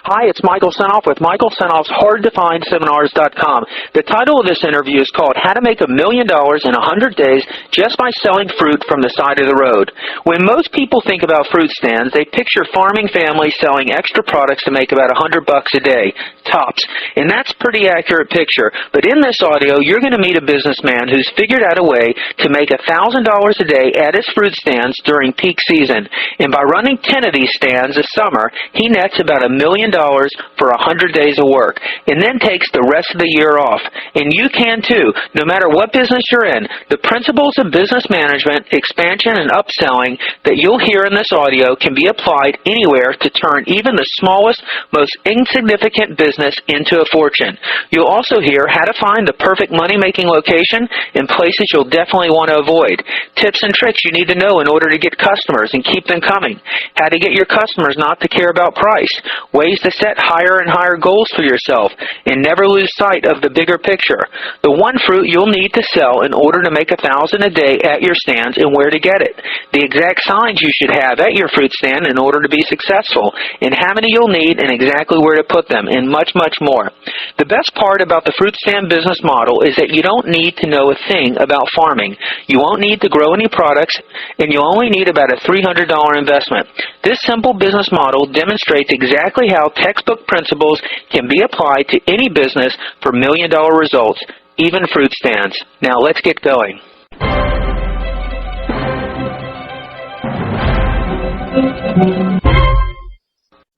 Hi, it's Michael Senoff with Michael Senoff's HardToFindSeminars.com. The title of this interview is called How to Make $1 Million in 100 Days Just by Selling Fruit from the Side of the Road. When most people think about fruit stands, they picture farming families selling extra products to make about $100 a day, tops. And that's a pretty accurate picture. But in this audio, you're going to meet a businessman who's figured out a way to make $1,000 a day at his fruit stands during peak season. And by running 10 of these stands this summer, he nets about $1 million for 100 days of work, and then takes the rest of the year off. And you can too, no matter what business you're in. The principles of business management, expansion, and upselling that you'll hear in this audio can be applied anywhere to turn even the smallest, most insignificant business into a fortune. You'll also hear how to find the perfect money-making location in places you'll definitely want to avoid. Tips and tricks you need to know in order to get customers and keep them coming. How to get your customers not to care about price. Ways to set higher and higher goals for yourself and never lose sight of the bigger picture. The one fruit you'll need to sell in order to make $1,000 a day at your stands and where to get it. The exact signs you should have at your fruit stand in order to be successful, and how many you'll need and exactly where to put them, and much, much more. The best part about the fruit stand business model is that you don't need to know a thing about farming. You won't need to grow any products, and you only need about a $300 investment. This simple business model demonstrates exactly how textbook principles can be applied to any business for $1 million results, even fruit stands. Now let's get going.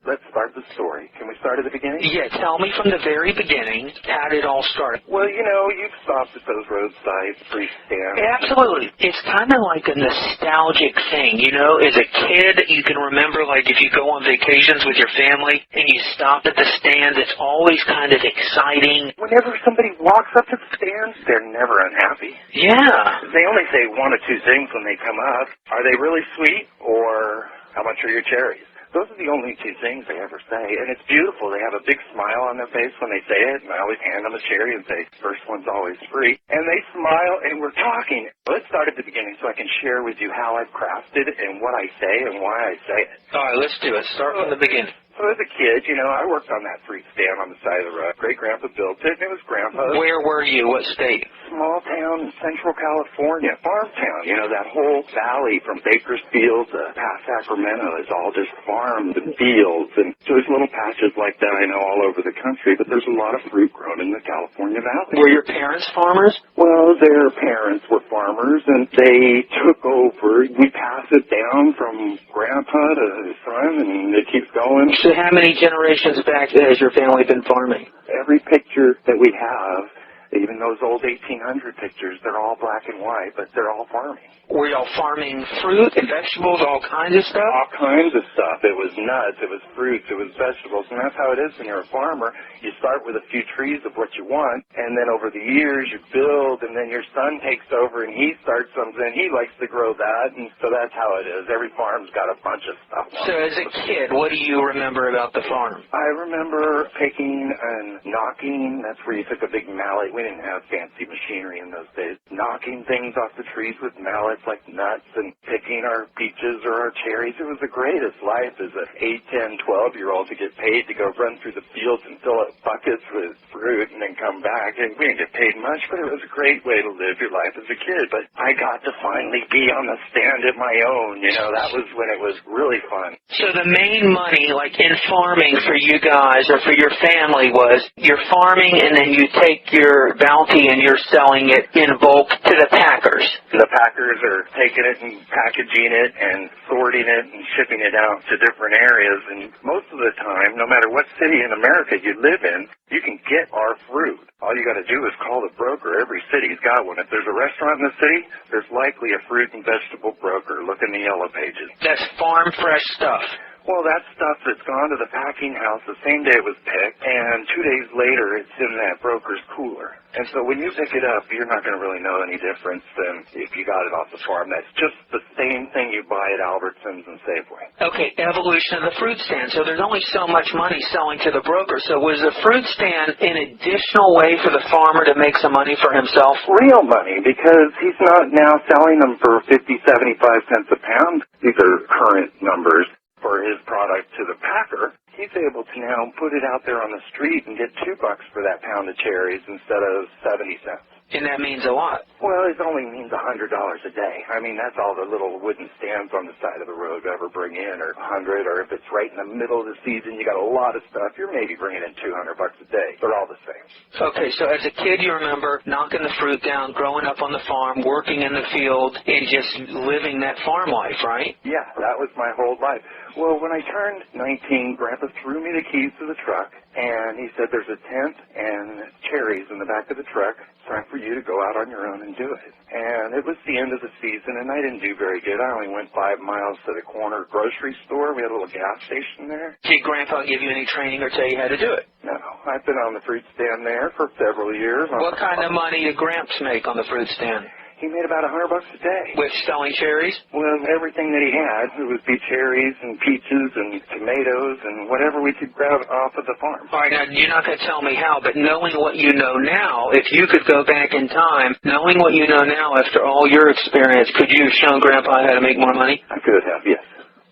Let's start the story. Can we start at the beginning? Yeah, tell me from the very beginning, how did it all start? Well, you know, you've stopped at those roadside fruit stands. Absolutely. It's kind of like a nostalgic thing, you know? As a kid, you can remember, like, if you go on vacations with your family and you stop at the stand, it's always kind of exciting. Whenever somebody walks up to the stands, they're never unhappy. Yeah. They only say one or two things when they come up. Are they really sweet, or how much are your cherries? Those are the only two things they ever say, and it's beautiful. They have a big smile on their face when they say it, and I always hand them a cherry and say, first one's always free. And they smile, and we're talking. Let's start at the beginning so I can share with you how I've crafted and what I say and why I say it. All right, let's do it. Start from the beginning. So as a kid, you know, I worked on that fruit stand on the side of the road. Great-grandpa built it, and it was Grandpa's. Where were you? What state? Small town in Central California. Farm town. You know, that whole valley from Bakersfield to past Sacramento is all just farms and fields. And so there's little patches like that I know all over the country, but there's a lot of fruit grown in the California valley. Were your parents farmers? Well, their parents were farmers, and they took over. We pass it down from Grandpa to his son, and it keeps going. So how many generations back has your family been farming? Every picture that we have, even those old 1800 pictures, they're all black and white, but they're all farming. Were y'all farming fruit and vegetables, all kinds of stuff? All kinds of stuff. It was nuts, it was fruits, it was vegetables, and that's how it is when you're a farmer. You start with a few trees of what you want, and then over the years you build, and then your son takes over and he starts something. He likes to grow that, and so that's how it is. Every farm's got a bunch of stuff. So as a kid, what do you remember about the farm? I remember picking and knocking. That's where you took a big mallet. We didn't have fancy machinery in those days. Knocking things off the trees with mallets like nuts and picking our peaches or our cherries. It was the greatest life as an 8, 10, 12-year-old to get paid to go run through the fields and fill up buckets with fruit and then come back. And we didn't get paid much, but it was a great way to live your life as a kid. But I got to finally be on the stand at my own. You know, that was when it was really fun. So the main money, like in farming for you guys or for your family, was you're farming and then you take your bounty and you're selling it in bulk to the packers. The packers are taking it and packaging it and sorting it and shipping it out to different areas. And most of the time, no matter what city in America you live in, you can get our fruit. All you got to do is call the broker. Every city's got one. If there's a restaurant in the city, there's likely a fruit and vegetable broker. Look in the yellow pages. That's farm fresh stuff. Well, that's stuff that's gone to the packing house the same day it was picked, and 2 days later it's in that broker's cooler. And so when you pick it up, you're not going to really know any difference than if you got it off the farm. That's just the same thing you buy at Albertsons and Safeway. Okay, evolution of the fruit stand. So there's only so much money selling to the broker. So was the fruit stand an additional way for the farmer to make some money for himself? Real money, because he's not now selling them for 50, 75 cents a pound. These are current numbers. For his product to the packer, he's able to now put it out there on the street and get $2 for that pound of cherries instead of 70 cents. And that means a lot. Well, it only means $100 a day. I mean, that's all the little wooden stands on the side of the road ever bring in, or 100, or if it's right in the middle of the season, you got a lot of stuff, you're maybe bringing in $200 a day. They're all the same. Okay, so as a kid, you remember knocking the fruit down, growing up on the farm, working in the field, and just living that farm life, right? Yeah, that was my whole life. Well, when I turned 19, Grandpa threw me the keys to the truck, and he said, there's a tent and cherries in the back of the truck. It's time for you to go out on your own and do it. And it was the end of the season, and I didn't do very good. I only went 5 miles to the corner grocery store. We had a little gas station there. Did Grandpa give you any training or tell you how to do it? No, I've been on the fruit stand there for several years. What kind of money did Gramps make on the fruit stand? He made about $100 a day. With selling cherries? Well, everything that he had. It would be cherries and peaches and tomatoes and whatever we could grab off of the farm. All right, now, you're not going to tell me how, but knowing what you know now, if you could go back in time, knowing what you know now after all your experience, could you have shown Grandpa how to make more money? I could have, yes.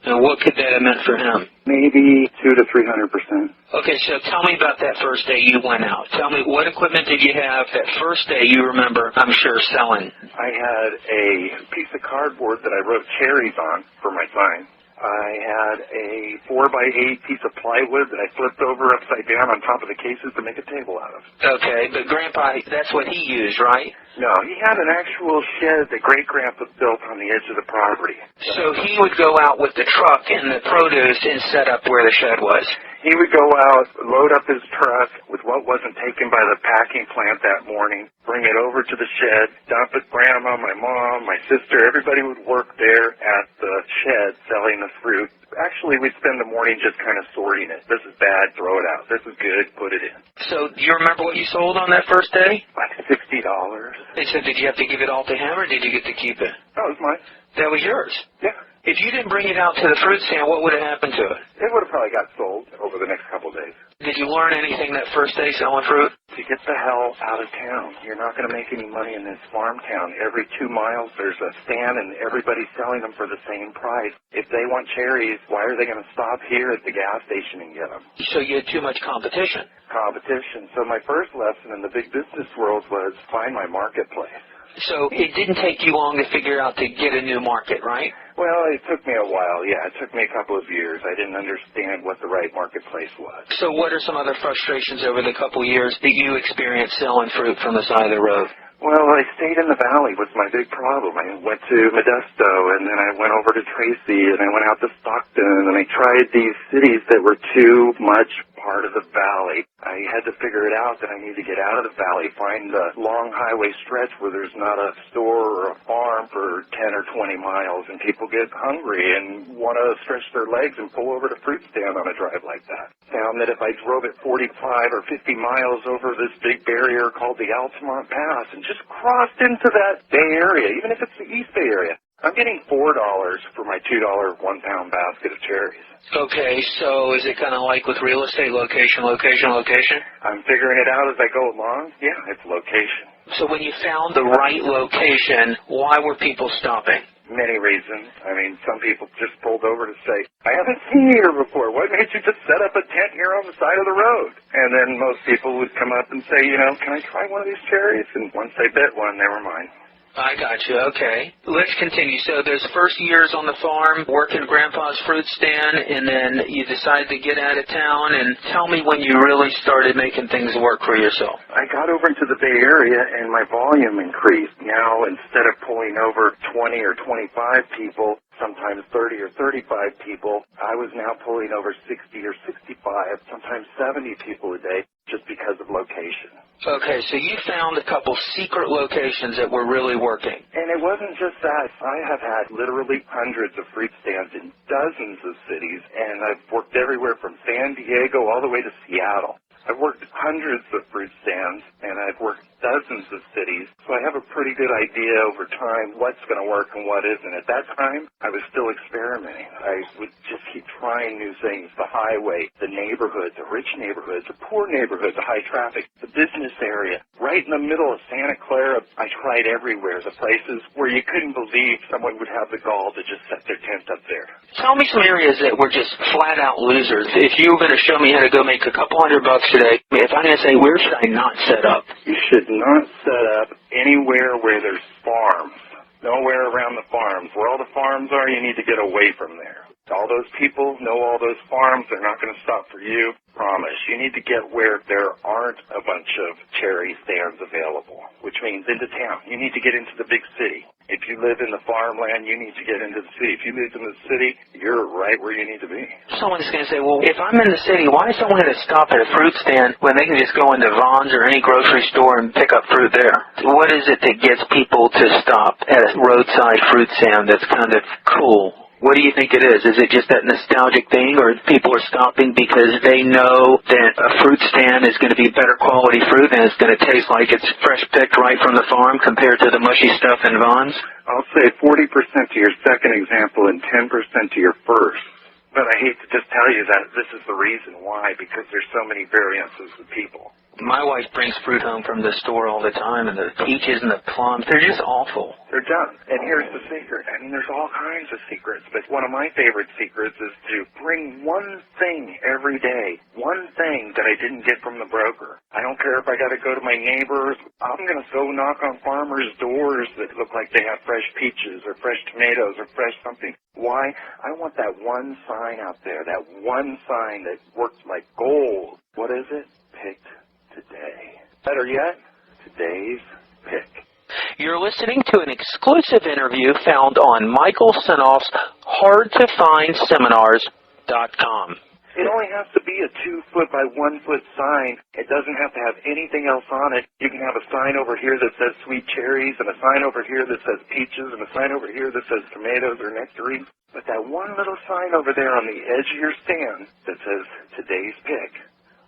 And what could that have meant for him? Maybe 200 to 300%. Okay, so tell me about that first day you went out. Tell me, what equipment did you have that first day you remember, I'm sure, selling? I had a piece of cardboard that I wrote cherries on for my sign. I had a 4x8 piece of plywood that I flipped over upside down on top of the cases to make a table out of. Okay, but Grandpa, that's what he used, right? No, he had an actual shed that Great-Grandpa built on the edge of the property. So he would go out with the truck and the produce and set up where the shed was. He would go out, load up his truck with what wasn't taken by the packing plant that morning, bring it over to the shed, dump it. Grandma, my mom, my sister, everybody would work there at the shed selling the fruit. Actually, we'd spend the morning just kind of sorting it. This is bad, throw it out. This is good, put it in. So do you remember what you sold on that first day? Like $60. They said, did you have to give it all to him, or did you get to keep it? That was mine. That was yours? Yeah. If you didn't bring it out to the fruit stand, what would have happened to it? It would have probably got sold over the next couple of days. Did you learn anything that first day selling fruit? To get the hell out of town. You're not going to make any money in this farm town. Every 2 miles there's a stand and everybody's selling them for the same price. If they want cherries, why are they going to stop here at the gas station and get them? So you had too much competition. Competition. So my first lesson in the big business world was find my marketplace. So it didn't take you long to figure out to get a new market, right? Well, it took me a while, yeah. It took me a couple of years. I didn't understand what the right marketplace was. So what are some other frustrations over the couple of years that you experienced selling fruit from the side of the road? Well, I stayed in the valley was my big problem. I went to Modesto, and then I went over to Tracy, and I went out to Stockton, and I tried these cities that were too much part of the valley. I had to figure it out that I need to get out of the valley, find a long highway stretch where there's not a store or a farm for 10 or 20 miles, and people get hungry and want to stretch their legs and pull over to fruit stand on a drive like that. Found that if I drove at 45 or 50 miles over this big barrier called the Altamont Pass and just crossed into that Bay Area, even if it's the East Bay Area, I'm getting $4 for my $2 1-pound basket of cherries. Okay, so is it kind of like with real estate, location, location, location? I'm figuring it out as I go along. Yeah, it's location. So when you found the right location, why were people stopping? Many reasons. I mean, some people just pulled over to say, I haven't seen you here before. What made you just set up a tent here on the side of the road? And then most people would come up and say, can I try one of these cherries? And once they bit one, they were mine. I got you. Okay. Let's continue. So those first years on the farm, working Grandpa's fruit stand, and then you decided to get out of town. And tell me when you really started making things work for yourself. I got over into the Bay Area, and my volume increased. Now, instead of pulling over 20 or 25 people, sometimes 30 or 35 people, I was now pulling over 60 or 65, sometimes 70 people a day, just because of location. Okay, so you found a couple secret locations that were really working. And it wasn't just that. I have had literally hundreds of fruit stands in dozens of cities, and I've worked everywhere from San Diego all the way to Seattle. I've worked hundreds of fruit stands, and I've worked dozens of cities, so I have a pretty good idea over time what's going to work and what isn't. At that time, I was still experimenting. I would just keep trying new things, the highway, the neighborhood, the rich neighborhoods, the poor neighborhoods, the high traffic, the business area. Right in the middle of Santa Clara, I tried everywhere, the places where you couldn't believe someone would have the gall to just set their tent up there. Tell me some areas that were just flat-out losers. If you were going to show me how to go make a couple $100 today, if I'm going to say, where should I not set up? You should not set up anywhere where there's farms. Nowhere around the farms. Where all the farms are, you need to get away from there. All those people know all those farms. They're not going to stop for you. Promise. You need to get where there aren't a bunch of cherry stands available, which means into town. You need to get into the big city. If you live in the farmland, you need to get into the city. If you live in the city, you're right where you need to be. Someone's going to say, well, if I'm in the city, why is someone going to stop at a fruit stand when they can just go into Vons or any grocery store and pick up fruit there? What is it that gets people to stop at a roadside fruit stand that's kind of cool? What do you think it is? Is it just that nostalgic thing, or people are stopping because they know that a fruit stand is going to be better quality fruit and it's going to taste like it's fresh picked right from the farm compared to the mushy stuff in Vons? I'll say 40% to your second example and 10% to your first. But I hate to just tell you that this is the reason why, because there's so many variances of people. My wife brings fruit home from the store all the time, and the peaches and the plums, they're just awful. They're done. And here's the secret. I mean, there's all kinds of secrets, but one of my favorite secrets is to bring one thing every day, one thing that I didn't get from the broker. I don't care if I got to go to my neighbors. I'm going to go knock on farmers' doors that look like they have fresh peaches or fresh tomatoes or fresh something. Why? I want that one sign out there, that one sign that works like gold. What is it? Picked today. Better yet, today's pick. You're listening to an exclusive interview found on Michael Senoff's HardToFindSeminars.com. It only has to be a 2-foot by 1-foot sign. It doesn't have to have anything else on it. You can have a sign over here that says sweet cherries, and a sign over here that says peaches, and a sign over here that says tomatoes or nectarines. But that one little sign over there on the edge of your stand that says today's pick,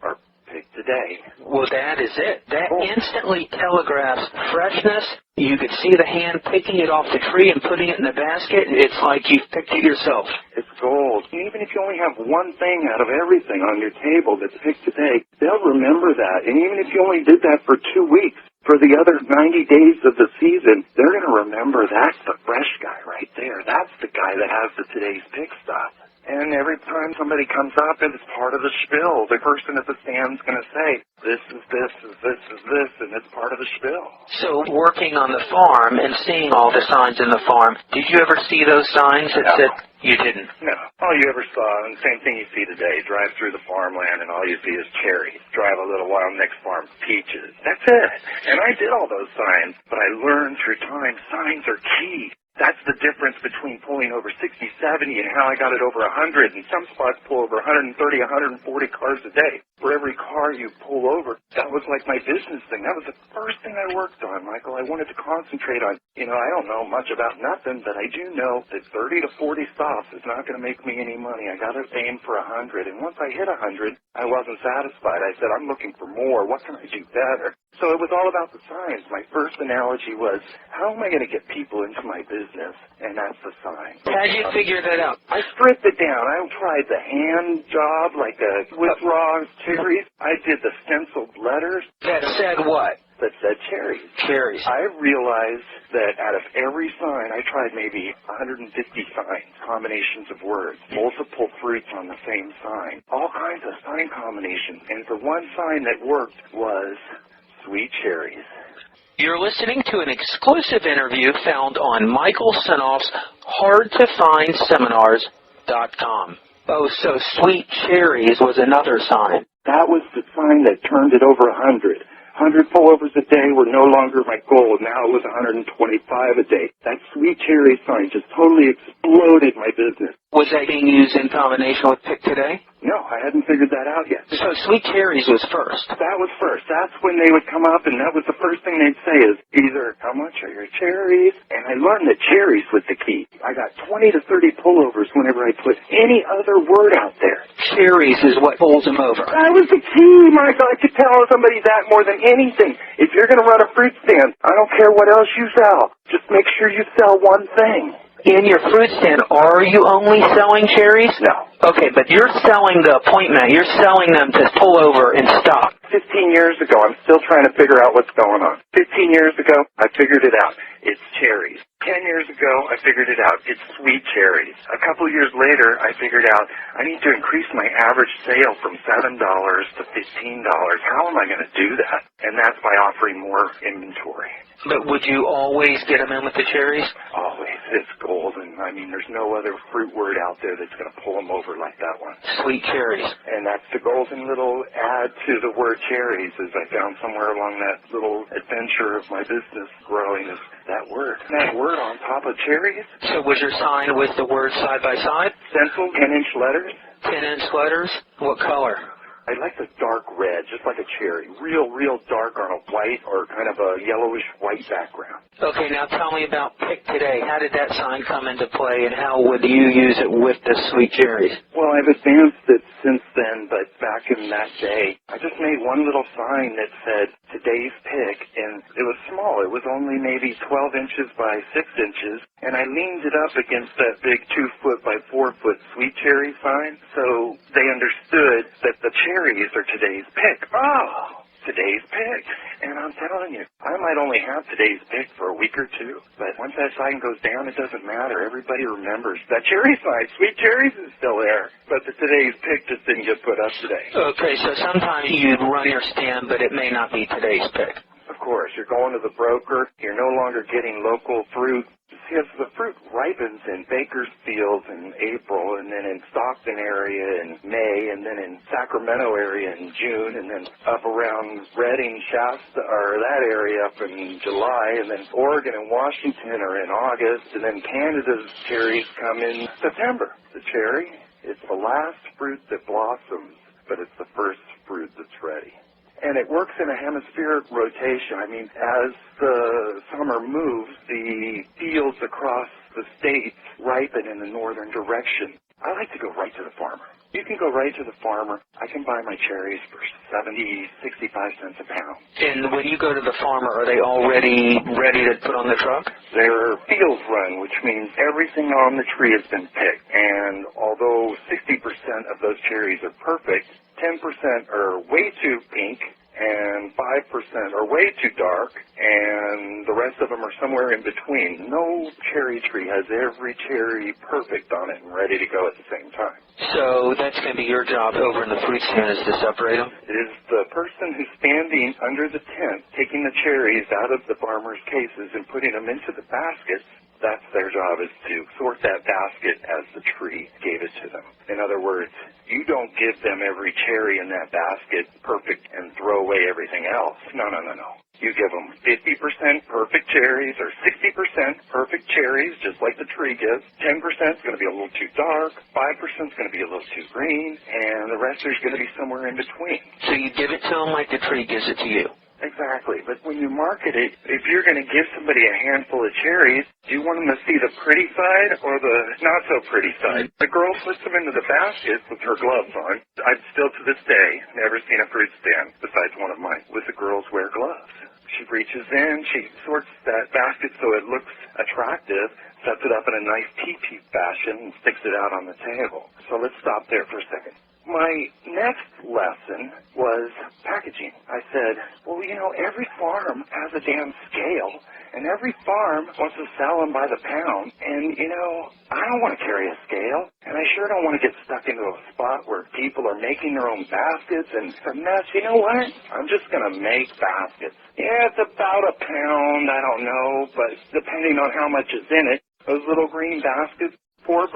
or pick today. Well, that is it. That instantly telegraphs freshness. You could see the hand picking it off the tree and putting it in the basket. It's like you've picked it yourself. It's gold. And even if you only have one thing out of everything on your table that's picked today, they'll remember that. And even if you only did that for 2 weeks, for the other 90 days of the season, they're going to remember that's the fresh guy right there. That's the guy that has the today's pick stuff. And every time somebody comes up, and it's part of the spiel. The person at the stand's going to say, this is this, is this, is this, and it's part of the spiel. So working on the farm and seeing all the signs in the farm, did you ever see those signs that said you didn't? No. All you ever saw, and the same thing you see today, drive through the farmland and all you see is cherries. Drive a little while, next farm, peaches. That's it. And I did all those signs, but I learned through time, signs are key. That's the difference between pulling over 60, 70, and how I got it over 100. And some spots pull over 130, 140 cars a day. For every car you pull over, that was like my business thing. That was the first thing I worked on, Michael. I wanted to concentrate on, I don't know much about nothing, but I do know that 30 to 40 stops is not going to make me any money. I got to aim for 100. And once I hit 100, I wasn't satisfied. I said, I'm looking for more. What can I do better? So it was all about the signs. My first analogy was, how am I going to get people into my business? And that's the sign. How'd you figure that out? I stripped it down. I tried the hand job, like with raw cherries. I did the stenciled letters. That said what? That said cherries. Cherries. I realized that out of every sign, I tried maybe 150 signs, combinations of words, multiple fruits on the same sign, all kinds of sign combinations. And the one sign that worked was sweet cherries. You're listening to an exclusive interview found on Michael Senoff's HardToFindSeminars.com. Oh, so sweet cherries was another sign. That was the sign that turned it over 100. 100 pullovers a day were no longer my goal. Now it was 125 a day. That sweet cherry sign just totally exploded my business. Was that being used in combination with Pick Today? No, I hadn't figured that out yet. So sweet cherries was first. That was first. That's when they would come up, and that was the first thing they'd say is either, how much are your cherries? And I learned that cherries was the key. I got 20 to 30 pullovers whenever I put any other word out there. Cherries is what pulls them over. That was the key, Michael. I could tell somebody that more than anything. If you're going to run a fruit stand, I don't care what else you sell. Just make sure you sell one thing. In your fruit stand, are you only selling cherries? No. Okay, but you're selling the appointment. You're selling them to pull over and stop. 15 years ago, I'm still trying to figure out what's going on. 15 years ago, I figured it out. It's cherries. 10 years ago, I figured it out. It's sweet cherries. A couple years later, I figured out I need to increase my average sale from $7 to $15. How am I going to do that? And that's by offering more inventory. But would you always get them in with the cherries? Always. It's golden. I mean, there's no other fruit word out there that's going to pull them over like that one. Sweet cherries. And that's the golden little add to the word cherries, as I found somewhere along that little adventure of my business growing, is that word. That word on top of cherries. So was your sign with the words side by side? Stenciled 10-inch letters. 10-inch letters? What color? I like the dark red, just like a cherry. Real dark on a white or kind of a yellowish white background. Okay, now tell me about Pick Today. How did that sign come into play, and how would you use it with the sweet cherries? Well, I've advanced it since then, but back in that day, I just made one little sign that said, Today's Pick, and it was small. It was only maybe 12 inches by 6 inches, and I leaned it up against that big 2-foot by 4-foot sweet cherry sign, so they understood that the cherries are today's pick. Oh, today's pick. And I'm telling you, I might only have today's pick for a week or two, but once that sign goes down, it doesn't matter. Everybody remembers that cherry sign. Sweet cherries is still there, but the today's pick just didn't get put up today. Okay, so sometimes you'd run your stand, but it may not be today's pick. Of course, you're going to the broker. You're no longer getting local fruit. See, as the fruit ripens in Bakersfield in April, and then in Stockton area in May, and then in Sacramento area in June, and then up around Redding, Shasta, or that area up in July, and then Oregon and Washington are in August, and then Canada's cherries come in September. The cherry, it's the last fruit that blossoms, but it's the first fruit that's ready. And it works in a hemispheric rotation. I mean, as the summer moves, the fields across the states ripen in the northern direction. I like to go right to the farmer. You can go right to the farmer. I can buy my cherries for 70, 65 cents a pound. And when you go to the farmer, are they already ready to put on the truck? They're field run, which means everything on the tree has been picked. And although 60% of those cherries are perfect, 10% are way too pink, and 5% are way too dark, and the rest of them are somewhere in between. No cherry tree has every cherry perfect on it and ready to go at the same time. So that's going to be your job over in the fruit stand, is to separate them? It is the person who's standing under the tent, taking the cherries out of the farmer's cases and putting them into the baskets. That's their job, is to sort that basket as the tree gave it to them. In other words, you don't give them every cherry in that basket perfect and throw away everything else. No. You give them 50% perfect cherries or 60% perfect cherries, just like the tree gives. 10% is going to be a little too dark, 5% is going to be a little too green, and the rest is going to be somewhere in between. So you give it to them like the tree gives it to you? Exactly, but when you market it, if you're going to give somebody a handful of cherries, do you want them to see the pretty side or the not-so-pretty side? The girl puts them into the basket with her gloves on. I've still to this day never seen a fruit stand, besides one of mine, with the girls wear gloves. She reaches in, she sorts that basket so it looks attractive, sets it up in a nice teepee fashion, and sticks it out on the table. So let's stop there for a second. My next lesson was packaging. I said, well, every farm has a damn scale, and every farm wants to sell them by the pound. And, I don't want to carry a scale, and I sure don't want to get stuck into a spot where people are making their own baskets, and it's a mess. You know what? I'm just going to make baskets. Yeah, it's about a pound, I don't know, but depending on how much is in it, those little green baskets, $4.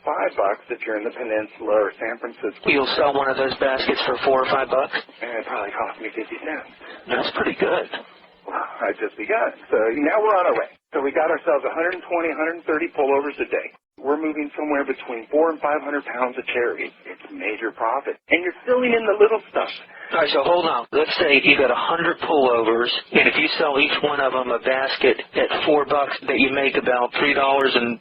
$5 if you're in the peninsula or San Francisco. You'll sell one of those baskets for $4 or $5? And it probably cost me 50 cents. That's pretty good. Well, I've just begun. So now we're on our way. So we got ourselves 120, 130 pullovers a day. we're moving somewhere between 400 and 500 pounds of cherries. It's major profit. And you're filling in the little stuff. All right, so hold on. Let's say you got 100 pullovers, and if you sell each one of them a basket at $4, that you make about $3.30.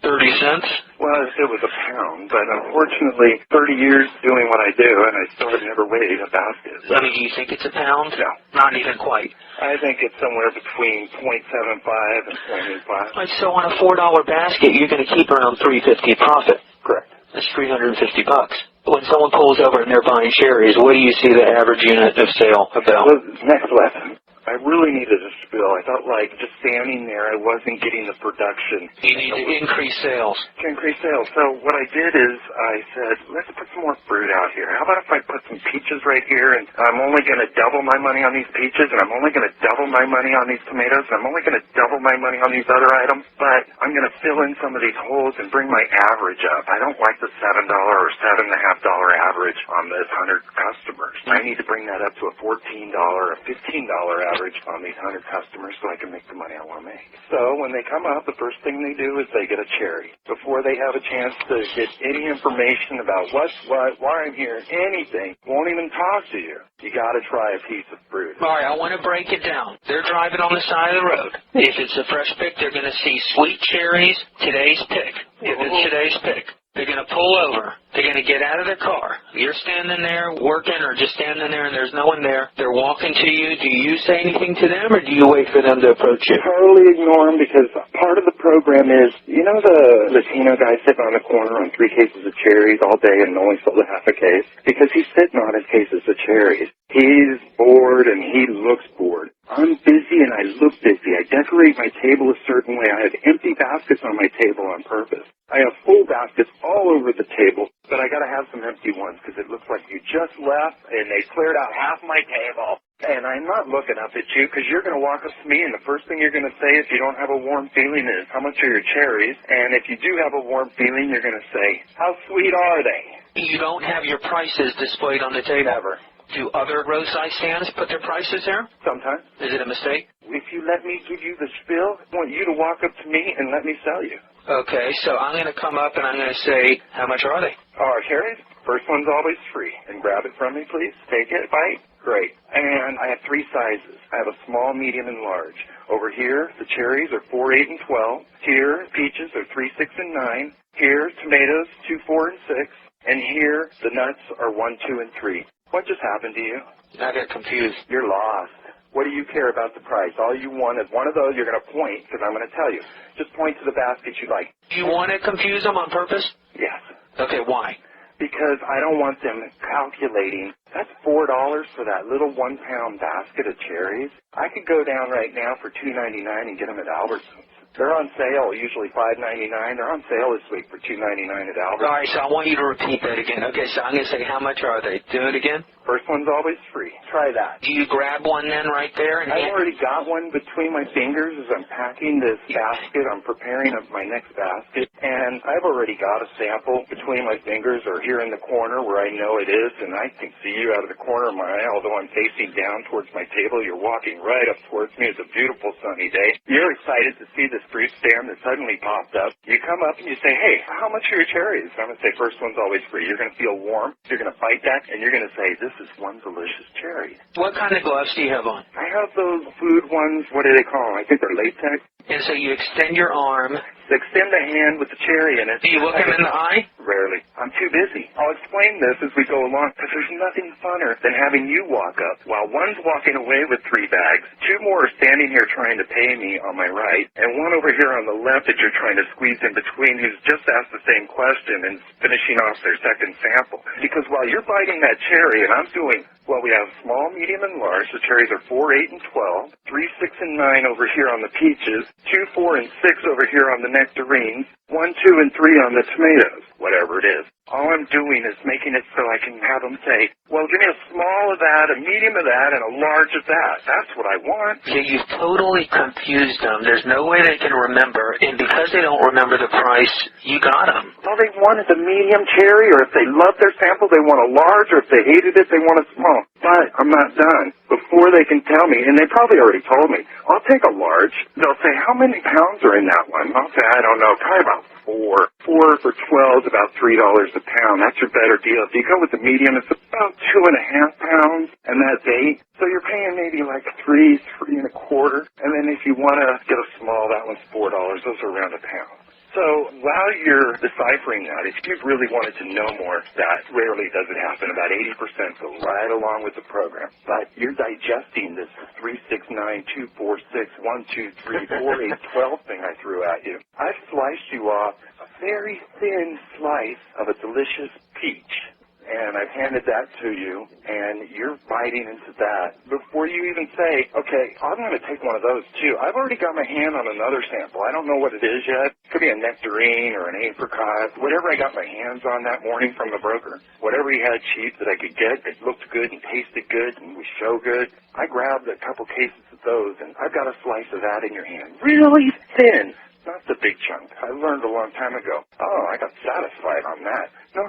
Well, it was a pound, but unfortunately, 30 years doing what I do, and I still have never weighed a basket. I mean, do you think it's a pound? No. Not even quite. I think it's somewhere between 0.75 and 0.85. All right, so on a $4 basket, you're going to keep around $3.50 profit. Correct. That's $350. When someone pulls over and they're buying cherries, what do you see the average unit of sale about? Well, next lesson. I really needed a spill. I felt like just standing there, I wasn't getting the production. You need to increase sales. To increase sales. So what I did is I said, let's put some more fruit out here. How about if I put some peaches right here, and I'm only going to double my money on these peaches, and I'm only going to double my money on these tomatoes, and I'm only going to double my money on these other items, but I'm going to fill in some of these holes and bring my average up. I don't like the $7 or $7.50 average on those 100 customers. I need to bring that up to a $14 or $15 average on these 100 customers so I can make the money I want to make. So when they come up, the first thing they do is they get a cherry. Before they have a chance to get any information about what's what, why I'm here, anything, won't even talk to you. You got to try a piece of fruit. All right, I want to break it down. They're driving on the side of the road. If it's a fresh pick, they're going to see sweet cherries, today's pick. If it's today's pick, they're going to pull over. They're going to get out of their car. You're standing there working or just standing there and there's no one there. They're walking to you. Do you say anything to them or do you wait for them to approach you? Totally ignore them because part of the program is, you know the Latino guy sitting on the corner on 3 cases of cherries all day and only sold a half a case? Because he's sitting on his cases of cherries. He's bored and he looks bored. I'm busy and I look busy. I decorate my table a certain way. I have empty baskets on my table on purpose. I have full baskets all over the table, but I got to have some empty ones because it looks like you just left and they cleared out half my table. And I'm not looking up at you because you're going to walk up to me and the first thing you're going to say if you don't have a warm feeling is, how much are your cherries? And if you do have a warm feeling, you're going to say, how sweet are they? You don't have your prices displayed on the table. Never. Do other roadside stands put their prices there? Sometimes. Is it a mistake? If you let me give you the spiel, I want you to walk up to me and let me sell you. Okay, so I'm going to come up and I'm going to say, how much are they? Cherries? First one's always free. And grab it from me, please. Take it, bite. Great. And I have 3 sizes. I have a small, medium, and large. Over here, the cherries are 4, 8, and 12. Here, peaches are 3, 6, and 9. Here, tomatoes, 2, 4, and 6. And here, the nuts are 1, 2, and 3. What just happened to you? I got confused. You're lost. What do you care about the price? All you want is one of those. You're going to point, because I'm going to tell you. Just point to the basket you like. Do you want to confuse them on purpose? Yes. Okay, why? Because I don't want them calculating, that's $4 for that little 1-pound basket of cherries. I could go down right now for $2.99 and get them at Albertsons. They're on sale, usually $5.99. They're on sale this week for $2.99 at Albertsons. All right, so I want you to repeat that again. Okay, so I'm going to say, how much are they? Do it again. First one's always free. Try that. Do you grab one then right there? And I've already got one between my fingers as I'm packing this basket. I'm preparing up my next basket. And I've already got a sample between my fingers or here in the corner where I know it is. And I can see you out of the corner of my eye. Although I'm facing down towards my table, you're walking right up towards me. It's a beautiful sunny day. You're excited to see this fruit stand that suddenly popped up. You come up and you say, hey, how much are your cherries? I'm going to say, first one's always free. You're going to feel warm. You're going to bite that. And you're going to say, this is one delicious cherry. What kind of gloves do you have on? I have those food ones. What do they call them? I think they're latex. And so you extend your arm. Extend a hand with the cherry in it. Do you look him in the eye? Rarely. I'm too busy. I'll explain this as we go along because there's nothing funner than having you walk up while one's walking away with 3 bags, 2 more are standing here trying to pay me on my right, and one over here on the left that you're trying to squeeze in between who's just asked the same question and finishing off their second sample. Because while you're biting that cherry and I'm doing, well, we have small, medium, and large. The cherries are 4, 8, and 12. 3, 6, and 9 over here on the peaches. 2, 4, and 6 over here on the nectarines. 1, 2, and 3 on the tomatoes. Whatever it is. All I'm doing is making it so I can have them say, well, give me a small of that, a medium of that, and a large of that. That's what I want. Yeah, you've totally confused them. There's no way they can remember, and because they don't remember the price, you got them. All they want is a medium cherry, or if they love their sample, they want a large, or if they hated it, they want a small. But I'm not done. Before before they can tell me, and they probably already told me, I'll take a large. They'll say, how many pounds are in that one? I'll say, I don't know, probably about 4. 4 for 12 is about $3 a pound. That's your better deal. If you go with the medium, it's about 2.5 pounds, and that's 8. So you're paying maybe like 3 and a quarter. And then if you want to get a small, that one's $4. Those are around a pound. So while you're deciphering that, if you really wanted to know more, that rarely does it happen. About 80% go right along with the program. But you're digesting this 3, 6, 9, 2, 4, 6, 1, 2, 3, 4, 8, 12 thing I threw at you. I've sliced you off a very thin slice of a delicious peach. And I've handed that to you, and you're biting into that. Before you even say, okay, I'm going to take one of those, too. I've already got my hand on another sample. I don't know what it is yet. It could be a nectarine or an apricot, whatever I got my hands on that morning from the broker. Whatever he had cheap that I could get that looked good and tasted good and was so good. I grabbed a couple cases of those, and I've got a slice of that in your hand. Really thin. Not the big chunk. I learned a long time ago. Oh, I got satisfied on that. No.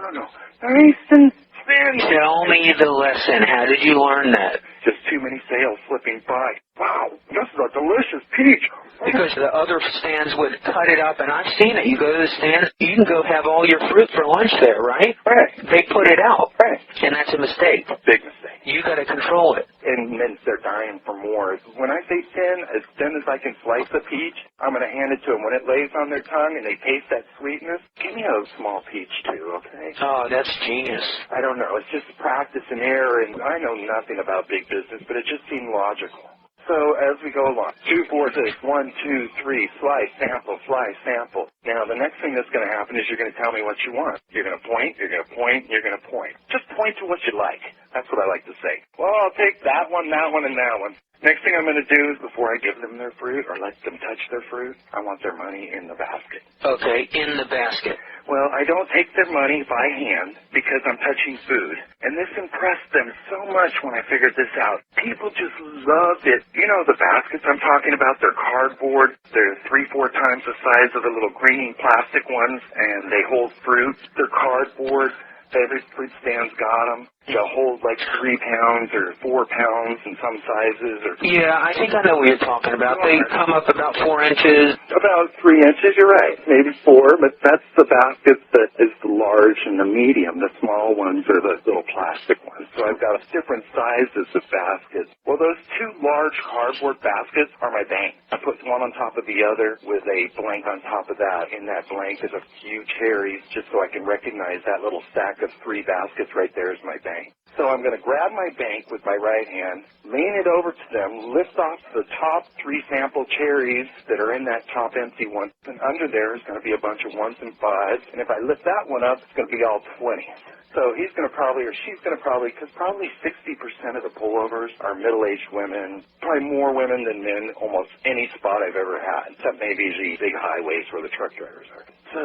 Nice and thin. Tell me the lesson. How did you learn that? Just too many sales slipping by. Wow, this is a delicious peach. Because the other stands would cut it up, and I've seen it. You go to the stands, you can go have all your fruit for lunch there, right? Right. They put it out. Right. And that's a mistake. Big mistake. You got to control it. And then they're dying for more. When I say thin as I can slice a peach, I'm going to hand it to them. When it lays on their tongue and they taste that sweetness, give me a small peach too, okay? Oh, that's genius. I don't know. It's just practice and error, and I know nothing about big business, but it just seemed logical. So as we go along, 2, 4, 6, 1, 2, 3, slice, sample. Now, the next thing that's going to happen is you're going to tell me what you want. You're going to point, you're going to point, you're going to point. Just point to what you like. That's what I like to say. Well, I'll take that one, and that one. Next thing I'm going to do is before I give them their fruit or let them touch their fruit, I want their money in the basket. Okay, in the basket. Well, I don't take their money by hand because I'm touching food. And this impressed them so much when I figured this out. People just loved it. You know the baskets I'm talking about? They're cardboard. They're 3-4 times the size of the little green plastic ones, and they hold fruit. They're cardboard. Every fruit stand's got them. They'll hold like 3 pounds or 4 pounds in some sizes. Yeah, I think I know what you're talking about. They come up about 4 inches. About 3 inches, you're right. Maybe 4, but that's the basket that is the large and the medium. The small ones are the little plastic ones. So I've got different sizes of baskets. Well, those 2 large cardboard baskets are my bank. I put one on top of the other with a blank on top of that. In that blank is a few cherries just so I can recognize that little stack of 3 baskets right there is my bank. So I'm going to grab my bank with my right hand, lean it over to them, lift off the top 3 sample cherries that are in that top empty one, and under there is going to be a bunch of 1s and 5s, and if I lift that one up, it's going to be all 20s. So he's going to probably, or she's going to probably, because probably 60% of the pullovers are middle-aged women, probably more women than men, almost any spot I've ever had, except maybe the big highways where the truck drivers are. So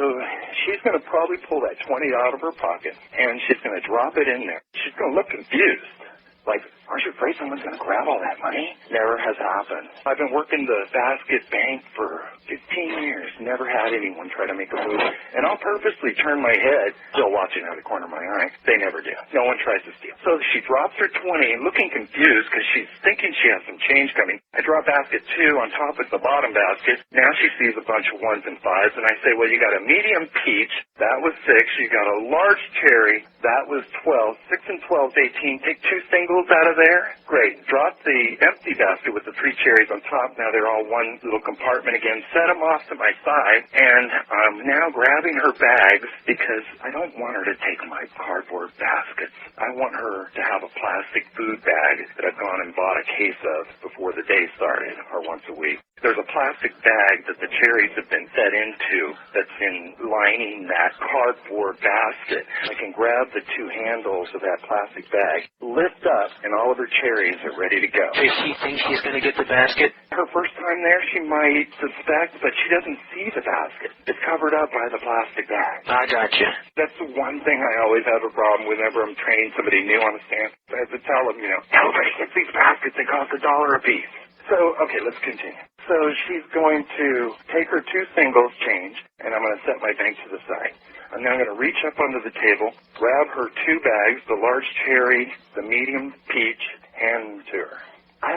she's going to probably pull that 20 out of her pocket, and she's going to drop it in there. She's going to look confused. Like, aren't you afraid someone's going to grab all that money? Never has happened. I've been working the basket bank for 15 years. Never had anyone try to make a move. And I'll purposely turn my head, still watching out of the corner of my eye. They never do. No one tries to steal. So she drops her 20, looking confused because she's thinking she has some change coming. I drop basket 2 on top of the bottom basket. Now she sees a bunch of 1s and 5s, and I say, well, you got a medium peach. That was 6. You got a large cherry. That was 12. 6 and 12 is 18. Take 2 singles out of there. Great. Drop the empty basket with the 3 cherries on top. Now they're all one little compartment again. Set them off to my side, and I'm now grabbing her bags because I don't want her to take my cardboard baskets. I want her to have a plastic food bag that I've gone and bought a case of before the day started, or once a week. There's a plastic bag that the cherries have been set into that's lining that cardboard basket. I can grab the 2 handles of that plastic bag, lift up, and all of her cherries are ready to go. Does she think she's going to get the basket? Her first time there, she might suspect, but she doesn't see the basket. It's covered up by the plastic bag. I gotcha. That's the one thing I always have a problem with whenever I'm training somebody new on the stand. I have to tell them, everybody gets these baskets. They cost $1 a piece. So, okay, let's continue. So she's going to take her 2 singles change, and I'm going to set my bank to the side. I'm now going to reach up under the table, grab her 2 bags, the large cherry, the medium peach, hand them to her. I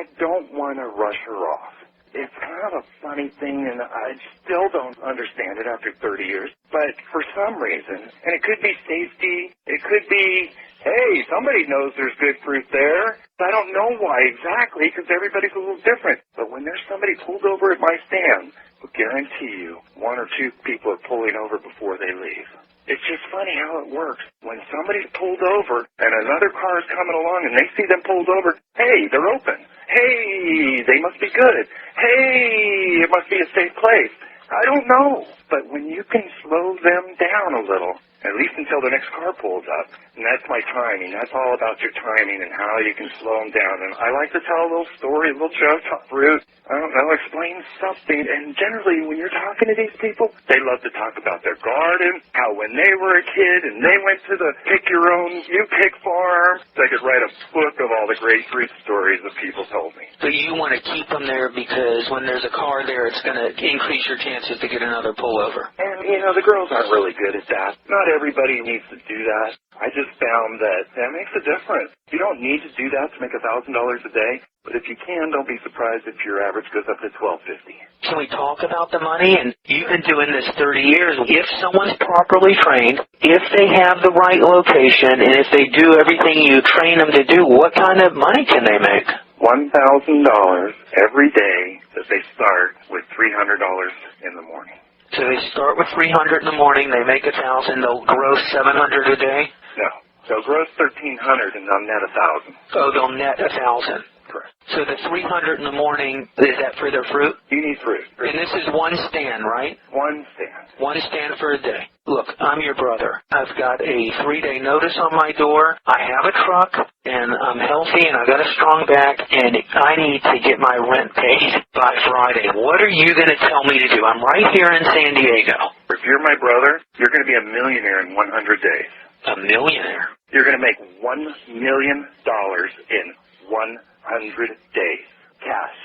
funny thing, and I still don't understand it after 30 years. But for some reason, and it could be safety, it could be, hey, somebody knows there's good fruit there. I don't know why exactly, because everybody's a little different. But when there's somebody pulled over at my stand, I'll guarantee you 1 or 2 people are pulling over before they leave. It's just funny how it works. When somebody's pulled over and another car is coming along and they see them pulled over, hey, they're open. Hey, they must be good. Hey, it must be a safe place. I don't know. But when you can slow them down a little, at least until the next car pulls up, and that's my timing. That's all about your timing and how you can slow them down. And I like to tell a little story, a little joke, talk fruit. I don't know, explain something. And generally, when you're talking to these people, they love to talk about their garden, how when they were a kid and they went to the pick-your-own-you-pick farm, they could write a book of all the great fruit stories that people told me. So you want to keep them there because when there's a car there, it's going to increase your chances to get another pullover. And, you know, the girls aren't really good at that. Not everybody needs to do that. I just found that makes a difference. You don't need to do that to make $1,000 a day, but if you can, don't be surprised if your average goes up to $1,250. Can we talk about the money? And you've been doing this 30 years. If someone's properly trained, if they have the right location, and if they do everything you train them to do, what kind of money can they make? $1,000 every day that they start with $300 in the morning. So they start with $300 in the morning, they make $1,000, they'll gross $700 a day? No. They'll gross $1,300 and they'll net $1,000. Oh, they'll net $1,000. Correct. So the $300 in the morning, is that for their fruit? You need fruit. And this is one stand, right? One stand. One stand for a day. Look, I'm your brother. I've got a 3-day notice on my door. I have a truck, and I'm healthy, and I've got a strong back, and I need to get my rent paid by Friday. What are you going to tell me to do? I'm right here in San Diego. If you're my brother, you're going to be a millionaire in 100 days. A millionaire? You're going to make $1 million in 100 days. Cash.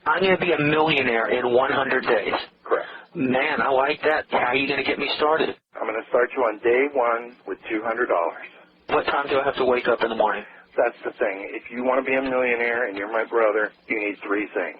I'm going to be a millionaire in 100 days. Correct. Man, I like that. How are you going to get me started? I'm going to start you on day 1 with $200. What time do I have to wake up in the morning? That's the thing. If you want to be a millionaire and you're my brother, you need 3 things.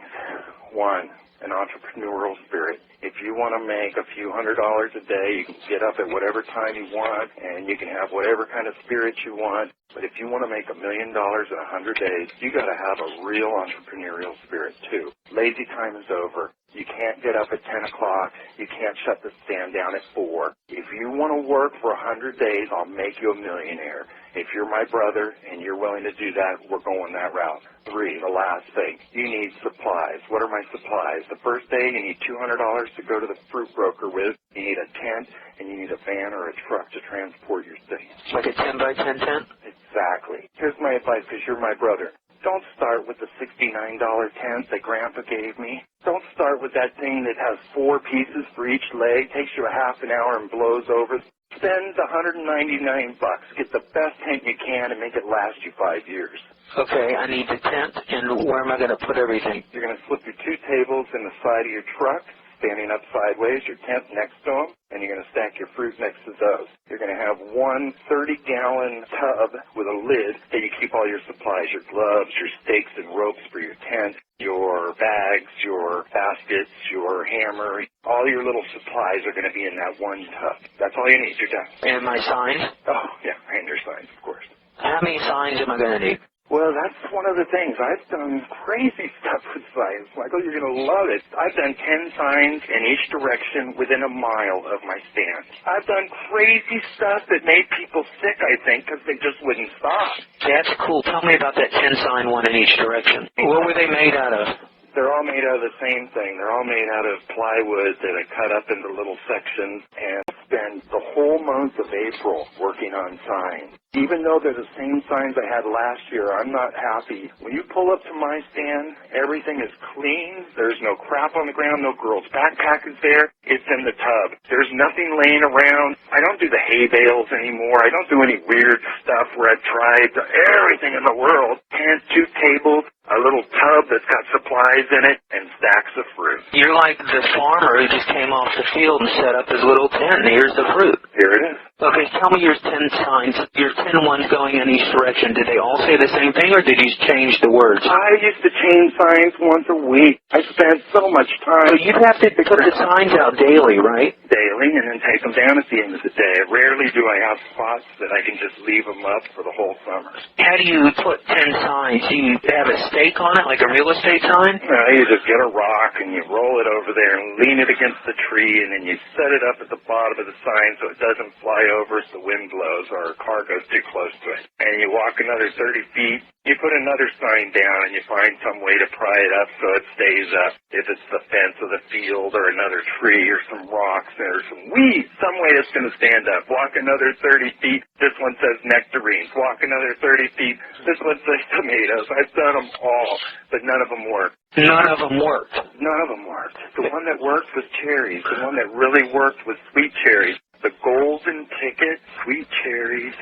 1, an entrepreneurial spirit. If you want to make a few $100s a day, you can get up at whatever time you want, and you can have whatever kind of spirit you want. But if you want to make $1 million in 100 days, you got to have a real entrepreneurial spirit too. Lazy time is over. You can't get up at 10 o'clock. You can't shut the stand down at 4. If you want to work for 100 days, I'll make you a millionaire. If you're my brother and you're willing to do that, we're going that route. 3, the last thing, you need supplies. What are my supplies? The first day, you need $200 to go to the fruit broker with. You need a tent, and you need a van or a truck to transport your things. Like a 10 by 10 tent? Exactly. Here's my advice, because you're my brother. Don't start with the $69 tent that Grandpa gave me. Don't start with that thing that has 4 pieces for each leg, takes you a half an hour and blows over. Spend $199. Get the best tent you can and make it last you 5 years. Okay, I need the tent, and where am I going to put everything? You're going to slip your 2 tables in the side of your truck, standing up sideways, your tent next to them, and you're going to stack your fruit next to those. You're going to have one 30-gallon tub with a lid that you keep all your supplies, your gloves, your stakes and ropes for your tent, your bags, your baskets, your hammer. All your little supplies are going to be in that one tub. That's all you need. You're done. And my signs? Oh, yeah, and your signs, of course. How many signs am I going to need? Well, that's one of the things. I've done crazy stuff with signs. Michael, you're going to love it. I've done 10 signs in each direction within a mile of my stand. I've done crazy stuff that made people sick, I think, because they just wouldn't stop. That's cool. Tell me about that 10-sign one in each direction. What were they made out of? They're all made out of the same thing. They're all made out of plywood that I cut up into little sections and spend the whole month of April working on signs. Even though they're the same signs I had last year, I'm not happy. When you pull up to my stand, everything is clean. There's no crap on the ground. No girl's backpack is there. It's in the tub. There's nothing laying around. I don't do the hay bales anymore. I don't do any weird stuff where I've tried everything in the world. Tent, 2 tables, a little tub that's got supplies in it, and stacks of fruit. You're like the farmer who just came off the field and set up his little tent, and here's the fruit. Here it is. Okay, tell me your 10 signs, your 10 ones going in each direction. Did they all say the same thing, or did you change the words? I used to change signs once a week. I spent so much time. So you'd have to put the signs out daily, right? Daily, and then take them down at the end of the day. Rarely do I have spots that I can just leave them up for the whole summer. How do you put 10 signs? Do you have a stake on it, like a real estate sign? No, you just get a rock and you roll it over there and lean it against the tree, and then you set it up at the bottom of the sign so it doesn't fly over if the wind blows or a car goes too close to it. And you walk another 30 feet, you put another sign down, and you find some way to pry it up so it stays up. If it's the fence of the field or another tree or some rocks or some weeds, some way it's going to stand up. Walk another 30 feet, this one says nectarines. Walk another 30 feet, this one says tomatoes. I've done them all, but none of them worked. None of them worked. None of them worked. The one that worked was cherries. The one that really worked was sweet cherries. The golden ticket, sweet cherries,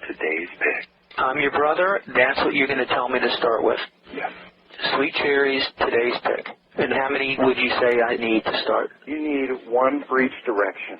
today's pick. I'm your brother. That's what you're going to tell me to start with. Yes. Sweet cherries, today's pick. And how many would you say I need to start? You need one for each direction.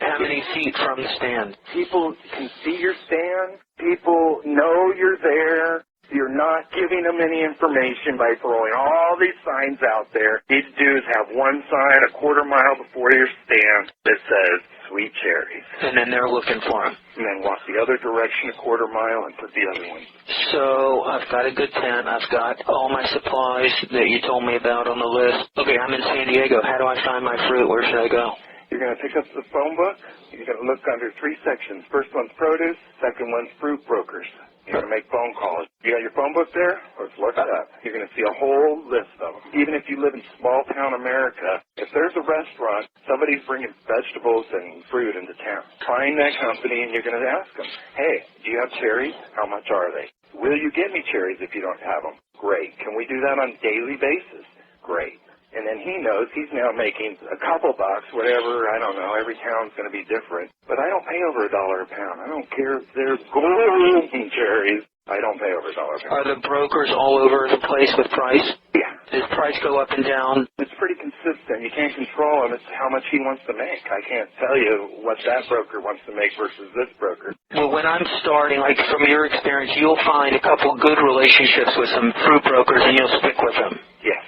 How many feet from the stand? People can see your stand. People know you're there. You're not giving them any information by throwing all these signs out there. What you need to do is have one sign a quarter mile before your stand that says sweet cherries. And then they're looking for them. And then walk the other direction a quarter mile and put the other one. So I've got a good tent. I've got all my supplies that you told me about on the list. Okay, I'm in San Diego. How do I find my fruit? Where should I go? You're going to pick up the phone book. You're going to look under 3 sections. First one's produce. Second one's fruit brokers. You're going to make phone calls. You got your phone book there? Let's look it up. You're going to see a whole list of them. Even if you live in small-town America, if there's a restaurant, somebody's bringing vegetables and fruit into town. Find that company, and you're going to ask them, hey, do you have cherries? How much are they? Will you get me cherries if you don't have them? Great. Can we do that on a daily basis? Great. And then he knows he's now making a couple bucks, whatever, I don't know, every town's going to be different. But I don't pay over $1 a pound. I don't care if they're golden cherries. I don't pay over $1 a pound. Are the brokers all over the place with price? Yeah. Does price go up and down? It's pretty consistent. You can't control him. It's how much he wants to make. I can't tell you what that broker wants to make versus this broker. Well, when I'm starting, like from your experience, you'll find a couple good relationships with some fruit brokers and you'll stick with them. Yes.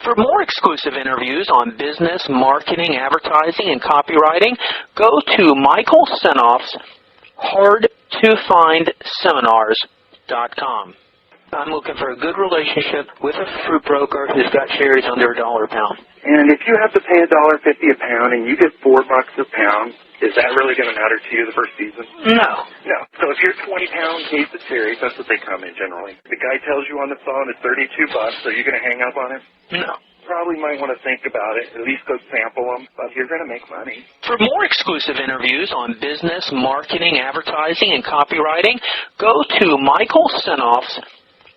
For more exclusive interviews on business, marketing, advertising, and copywriting, go to Michael Senoff's HardToFindSeminars.com. I'm looking for a good relationship with a fruit broker who's got cherries under $1 a pound. And if you have to pay $1.50 a pound and you get $4 a pound, is that really going to matter to you the first season? No. No. So if you're 20-pound case of cherries, that's what they come in generally. The guy tells you on the phone it's $32, so you're going to hang up on him? No. Probably might want to think about it, at least go sample them, but you're going to make money. For more exclusive interviews on business, marketing, advertising, and copywriting, go to Michael Senoff's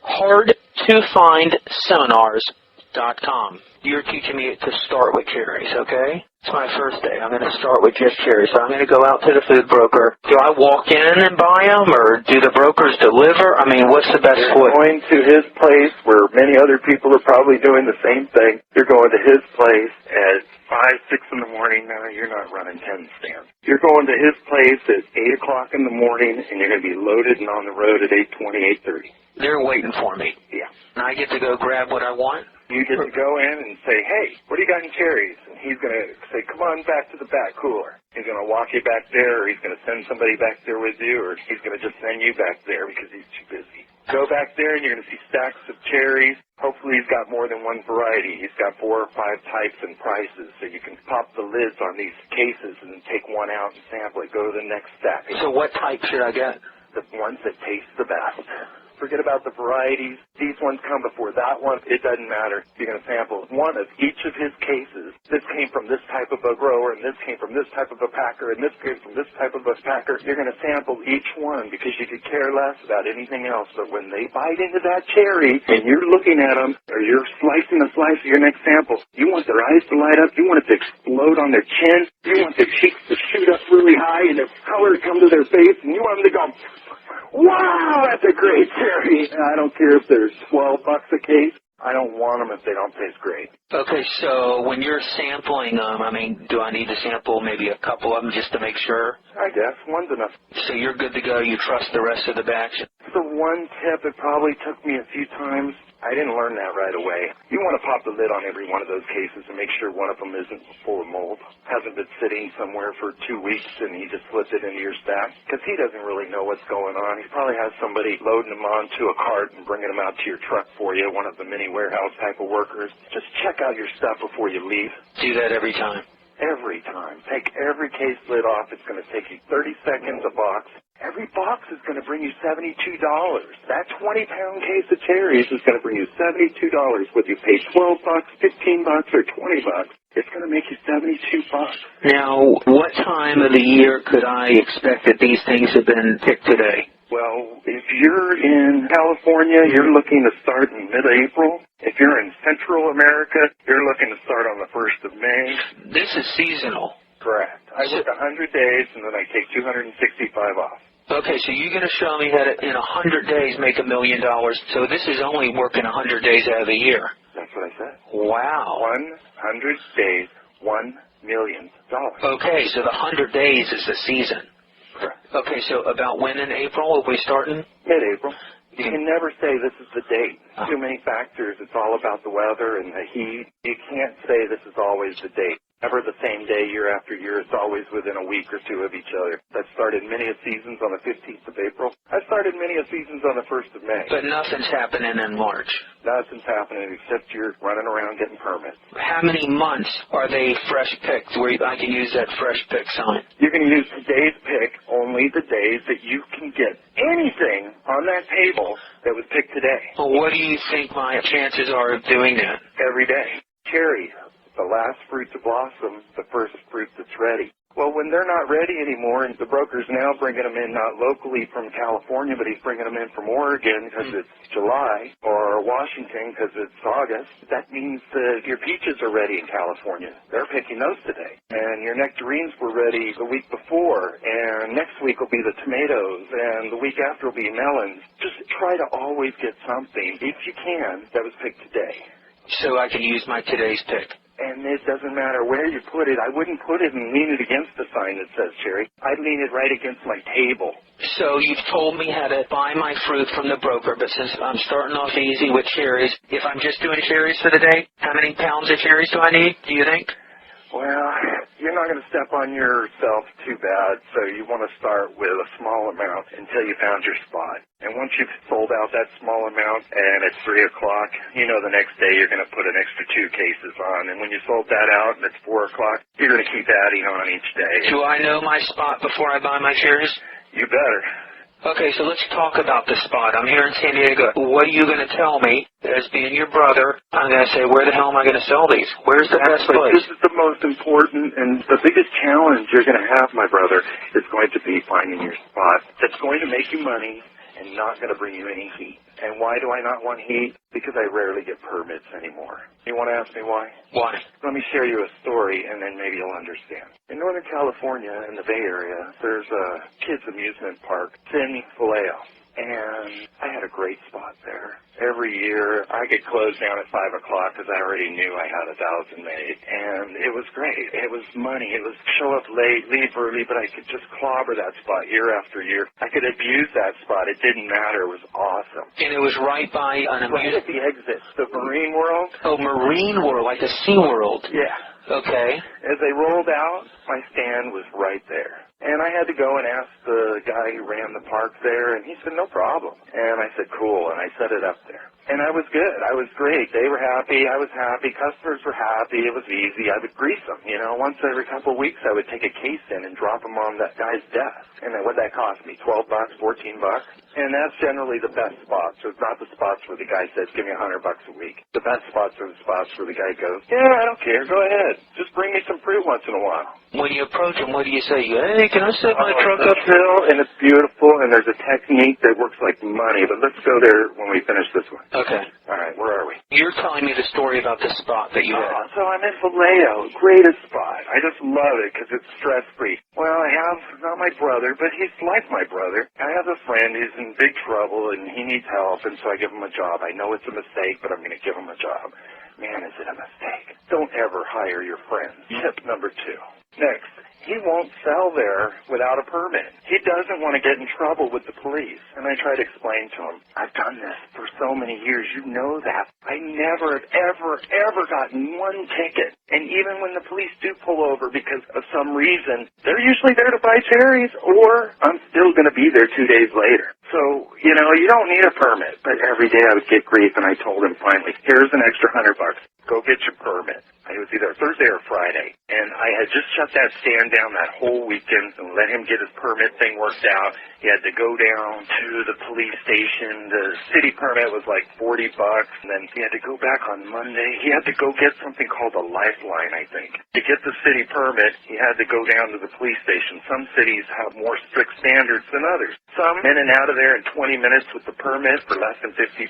HardToFindSeminars.com. You're teaching me to start with cherries, okay? It's my first day. I'm going to start with just cherries. So I'm going to go out to the food broker. Do I walk in and buy them, or do the brokers deliver? I mean, what's the best way? You're going to his place where many other people are probably doing the same thing. You're going to his place at 5, 6 in the morning. No, you're not running 10 stands. You're going to his place at 8 o'clock in the morning, and you're going to be loaded and on the road at 8:20, 8:30. They're waiting for me. Yeah. And I get to go grab what I want? You get to go in and say, hey, what do you got in cherries? And he's going to say, come on back to the back cooler. He's going to walk you back there, or he's going to send somebody back there with you, or he's going to just send you back there because he's too busy. Go back there, and you're going to see stacks of cherries. Hopefully he's got more than one variety. He's got 4 or 5 types and prices, so you can pop the lids on these cases and then take one out and sample it. Go to the next stack. So what type should I get? The ones that taste the best. Forget about the varieties. These ones come before that one. It doesn't matter. You're going to sample one of each of his cases. This came from this type of a grower, and this came from this type of a packer, and this came from this type of a packer. You're going to sample each one because you could care less about anything else. But when they bite into that cherry, and you're looking at them, or you're slicing a slice of your next sample, you want their eyes to light up. You want it to explode on their chin. You want their cheeks to shoot up really high and their color to come to their face, and you want them to go, wow, that's a great cherry. I don't care if there's $12 a case I don't want them if they don't taste great. Okay, so when you're sampling them, I mean, do I need to sample maybe a couple of them just to make sure? I guess one's enough. So you're good to go. You trust the rest of the batch? The one tip, it probably took me a few times. I didn't learn that right away. You want to pop the lid on every one of those cases and make sure one of them isn't full of mold. Hasn't been sitting somewhere for 2 weeks and he just slipped it into your stack. Because he doesn't really know what's going on. He probably has somebody loading them onto a cart and bringing them out to your truck for you, one of the mini warehouse type of workers. Just check out your stuff before you leave. Do that every time? Every time. Take every case lid off. It's going to take you 30 seconds a box. Every box is going to bring you $72. That 20-pound case of cherries is going to bring you $72. Whether you pay $12, $15, or $20, it's going to make you $72. Now, what time of the year could I expect that these things have been picked today? Well, if you're in California, you're looking to start in mid-April. If you're in Central America, you're looking to start on the 1st of May. This is seasonal. Correct. I work 100 days, and then I take 265 off. Okay, so you're going to show me how to, in 100 days, make $1 million. So this is only working 100 days out of the year. That's what I said. Wow. 100 days, $1 million. Okay, so the 100 days is the season. Correct. Okay, so about when in April are we starting? Mid-April. You can never say this is the date. Too many factors. It's all about the weather and the heat. You can't say this is always the date. Never the same day year after year. It's always within a week or two of each other. I started many of seasons on the 15th of April. I started many of seasons on the 1st of May. But nothing's happening in March. Nothing's happening except you're running around getting permits. How many months are they fresh picked where I can use that fresh pick sign? You can use today's pick only the days that you can get anything on that table that was picked today. Well, what do you think my chances are of doing that? Every day. Cherry. The last fruit to blossom, the first fruit that's ready. Well, when they're not ready anymore, and the broker's now bringing them in not locally from California, but he's bringing them in from Oregon because it's July, or Washington because it's August, that means that your peaches are ready in California. They're picking those today. And your nectarines were ready the week before, and next week will be the tomatoes, and the week after will be melons. Just try to always get something, if you can, that was picked today. So I can use my today's pick. And it doesn't matter where you put it. I wouldn't put it and lean it against the sign that says cherry. I'd lean it right against my table. So you've told me how to buy my fruit from the broker, but since I'm starting off easy with cherries, if I'm just doing cherries for the day, how many pounds of cherries do I need, do you think? Well, you're not going to step on yourself too bad, so you want to start with a small amount until you found your spot. And once you've sold out that small amount and it's 3 o'clock, you know the next day you're going to put an extra 2 cases on. And when you sold that out and it's 4 o'clock, you're going to keep adding on each day. Do I know my spot before I buy my cherries? You better. Okay, so let's talk about the spot. I'm here in San Diego. What are you going to tell me as being your brother? I'm going to say, where the hell am I going to sell these? Where's the best place? This is the most important and the biggest challenge you're going to have, my brother, is going to be finding your spot that's going to make you money and not going to bring you any heat. And why do I not want heat? Because I rarely get permits anymore. You want to ask me why? Why? Let me share you a story, and then maybe you'll understand. In Northern California, in the Bay Area, there's a kids' amusement park, in Vallejo. And I had a great spot there. Every year, I get closed down at 5 o'clock because I already knew I had 1,000 made. And it was great. It was money. It was show up late, leave early, but I could just clobber that spot year after year. I could abuse that spot. It didn't matter. It was awesome. And it was right by an Right at the exit, the Marine World. Oh, Marine World, like a Sea World. Yeah. Okay. As they rolled out, my stand was right there. And I had to go and ask the guy who ran the park there, and he said, no problem. And I said, cool, and I set it up there. And I was good. I was great. They were happy. I was happy. Customers were happy. It was easy. I would grease them. You know, once every couple of weeks, I would take a case in and drop them on that guy's desk. And then what'd that cost me? $12, $14? And that's generally the best spots. It's not the spots where the guy says, give me $100 a week. The best spots are the spots where the guy goes, yeah, I don't care. Go ahead. Just bring me some fruit once in a while. When you approach him, what do you say? You go, hey, can I set my truck up? Uphill, and it's beautiful, and there's a technique that works like money. But let's go there when we finish this one. Okay. All right, where are we? You're telling me the story about the spot that you had. So I'm in Vallejo, greatest spot. I just love it because it's stress-free. Well, I have, not my brother, but he's like my brother. I have a friend who's in big trouble and he needs help, and so I give him a job. I know it's a mistake, but I'm going to give him a job. Man, is it a mistake. Don't ever hire your friends. Tip number 2. Next, he won't sell there without a permit. He doesn't want to get in trouble with the police. And I try to explain to him, I've done this for so many years. You know that. I never have ever gotten one ticket. And even when the police do pull over because of some reason, they're usually there to buy cherries, or I'm still going to be there 2 days later. So, you know, you don't need a permit. But every day I would get grief, and I told him finally, here's an extra $100. Go get your permit. It was either Thursday or Friday, and I had just shut that stand down that whole weekend and let him get his permit thing worked out. He had to go down to the police station. The city permit was like $40, and then he had to go back on Monday. He had to go get something called a lifeline, I think. To get the city permit, he had to go down to the police station. Some cities have more strict standards than others. Some in and out of there in 20 minutes with the permit for less than $50.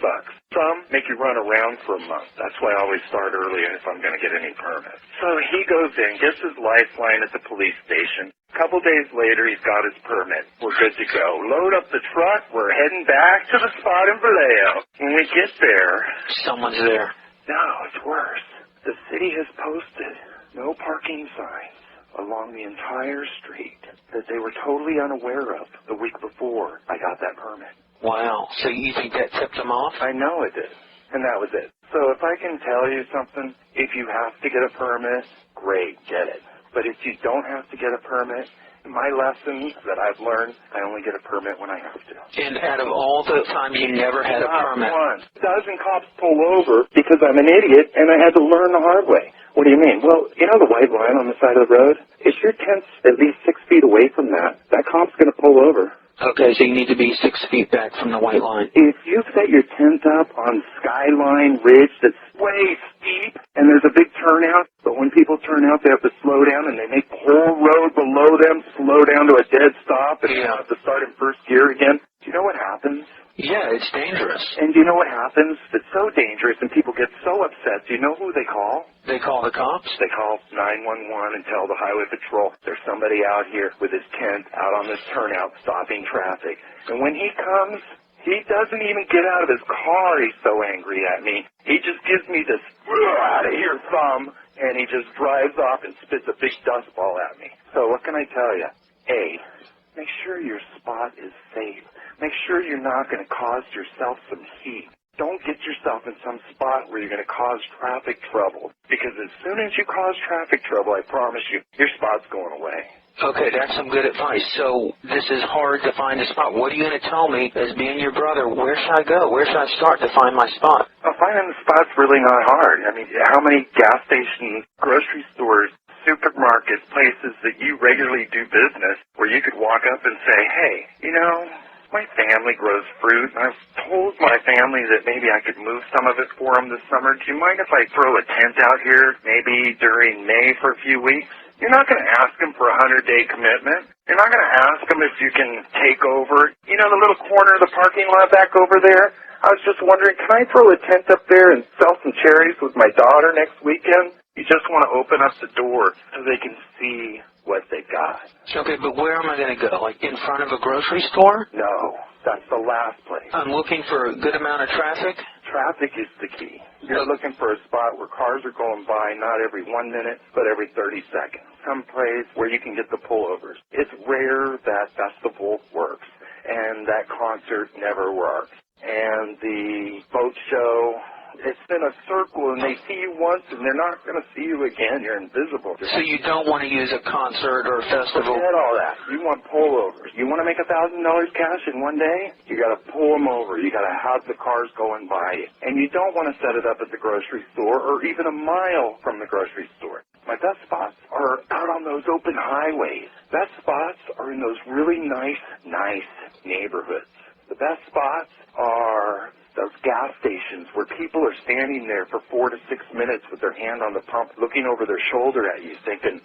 Some make you run around for a month. That's why I always start early if I'm going to get any permit. So he goes in, gets his lifeline at the police station. A couple days later, he's got his permit. We're good to go. Load up the truck. We're heading back to the spot in Vallejo. When we get there... Someone's there. No, it's worse. The city has posted no parking signs along the entire street that they were totally unaware of the week before I got that permit. Wow. So you think that tipped them off? I know it did. And that was it. So if I can tell you something, if you have to get a permit, great, get it. But if you don't have to get a permit, my lessons that I've learned, I only get a permit when I have to. And out of all the times you never had a permit? Not once. A dozen cops pull over because I'm an idiot and I had to learn the hard way. What do you mean? Well, you know the white line on the side of the road? If your tent's at least 6 feet away from that, that cop's going to pull over. Okay, so you need to be 6 feet back from the white line. If you set your tent up on Skyline Ridge that's way steep and there's a big turnout, but when people turn out they have to slow down and they make the whole road below them slow down to a dead stop and they have to start in first gear again, do you know what happens? Yeah, it's dangerous. And do you know what happens? It's so dangerous and people get so upset. Do you know who they call? They call the cops? They call 911 and tell the highway patrol there's somebody out here with his tent out on this turnout stopping traffic. And when he comes, he doesn't even get out of his car. He's so angry at me. He just gives me this out of here thumb and he just drives off and spits a big dust ball at me. So what can I tell you? A, make sure your spot is safe. Make sure you're not going to cause yourself some heat. Don't get yourself in some spot where you're going to cause traffic trouble. Because as soon as you cause traffic trouble, I promise you, your spot's going away. Okay, that's some good advice. So this is hard to find a spot. What are you going to tell me as being your brother? Where should I go? Where should I start to find my spot? Well, finding the spot's really not hard. I mean, how many gas stations, grocery stores, supermarkets, places that you regularly do business where you could walk up and say, hey, you know, my family grows fruit, and I've told my family that maybe I could move some of it for them this summer. Do you mind if I throw a tent out here maybe during May for a few weeks? You're not going to ask them for a 100-day commitment. You're not going to ask them if you can take over, you know, the little corner of the parking lot back over there? I was just wondering, can I throw a tent up there and sell some cherries with my daughter next weekend? You just want to open up the door so they can see what they got. Okay, but where am I going to go? Like in front of a grocery store? No, that's the last place. I'm looking for a good amount of traffic? Traffic is the key. You're looking for a spot where cars are going by not every 1 minute, but every 30 seconds. Some place where you can get the pullovers. It's rare that festival works, and that concert never works. And the boat show, it's in a circle, and they see you once, and they're not going to see you again. You're invisible. So you don't want to use a concert or a festival? Forget all that. You want pullovers. You want to make $1,000 cash in one day? You got to pull them over. You got to have the cars going by you. And you don't want to set it up at the grocery store or even a mile from the grocery store. My best spots are out on those open highways. Best spots are in those really nice neighborhoods. The best spots are Those gas stations where people are standing there for 4 to 6 minutes with their hand on the pump looking over their shoulder at you thinking,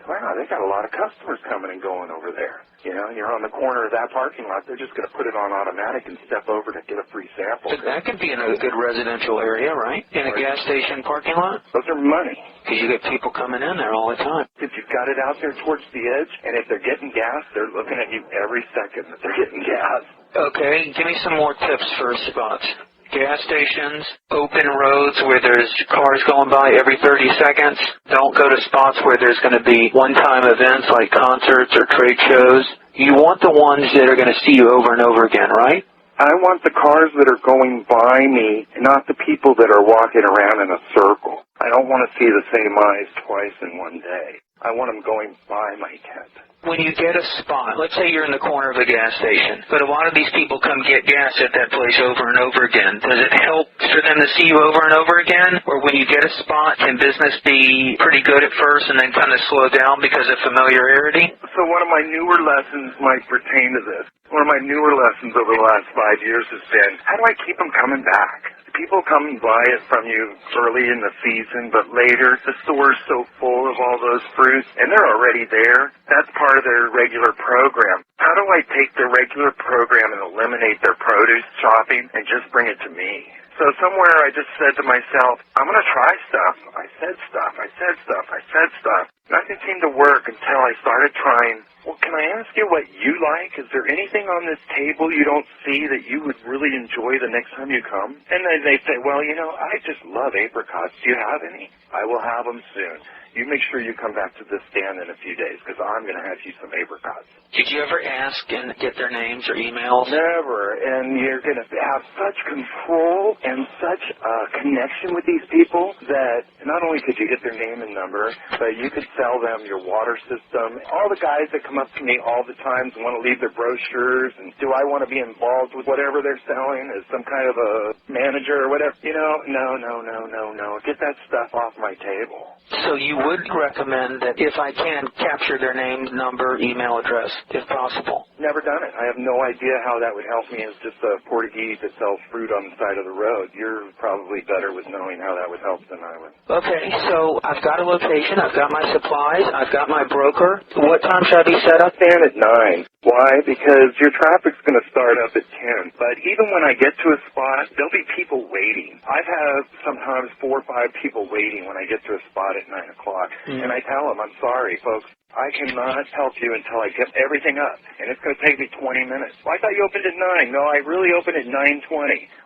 wow, they got a lot of customers coming and going over there. You know, you're on the corner of that parking lot, they're just going to put it on automatic and step over to get a free sample. So that could be in a good residential area, right? In a gas station parking lot? Those are money. Because you get people coming in there all the time. If you've got it out there towards the edge, and if they're getting gas, they're looking at you every second that they're getting gas. Okay, give me some more tips for spots. Gas stations, open roads where there's cars going by every 30 seconds. Don't go to spots where there's going to be one-time events like concerts or trade shows. You want the ones that are going to see you over and over again, right? I want the cars that are going by me, not the people that are walking around in a circle. I don't want to see the same eyes twice in one day. I want them going by my tent. When you get a spot, let's say you're in the corner of a gas station, but a lot of these people come get gas at that place over and over again. Does it help for them to see you over and over again? Or when you get a spot, can business be pretty good at first and then kind of slow down because of familiarity? So one of my newer lessons might pertain to this. One of my newer lessons over the last 5 years has been, how do I keep them coming back? People come buy it from you early in the season, but later the store's so full of all those fruits, and they're already there. That's part of their regular program. How do I take their regular program and eliminate their produce shopping and just bring it to me? So somewhere I just said to myself, I'm going to try stuff. I said stuff. Nothing seemed to work until I started trying. Well, can I ask you what you like? Is there anything on this table you don't see that you would really enjoy the next time you come? And then they say, well, you know, I just love apricots. Do you have any? I will have them soon. You make sure you come back to this stand in a few days because I'm going to have you some apricots. Did you ever ask and get their names or emails? Never. And you're going to have such control and such a connection with these people that not only could you get their name and number, but you could sell them your water system. All the guys that come up to me all the time and want to leave their brochures and do I want to be involved with whatever they're selling as some kind of a manager or whatever. You know, no. Get that stuff off my table. So you would recommend that if I can, capture their name, number, email address, if possible? Never done it. I have no idea how that would help me as just a Portuguese that sells fruit on the side of the road. You're probably better with knowing how that would help than I would. Okay, so I've got a location, I've got my supplies, I've got my broker. What time should I be set up? Stand at 9. Why? Because your traffic's going to start up at 10. But even when I get to a spot, there'll be people waiting. I've had sometimes 4 or 5 people waiting when I get to a spot at 9 o'clock. And I tell them, I'm sorry, folks. I cannot help you until I get everything up, and it's going to take me 20 minutes. Well, I thought you opened at 9. No, I really open at 9:20.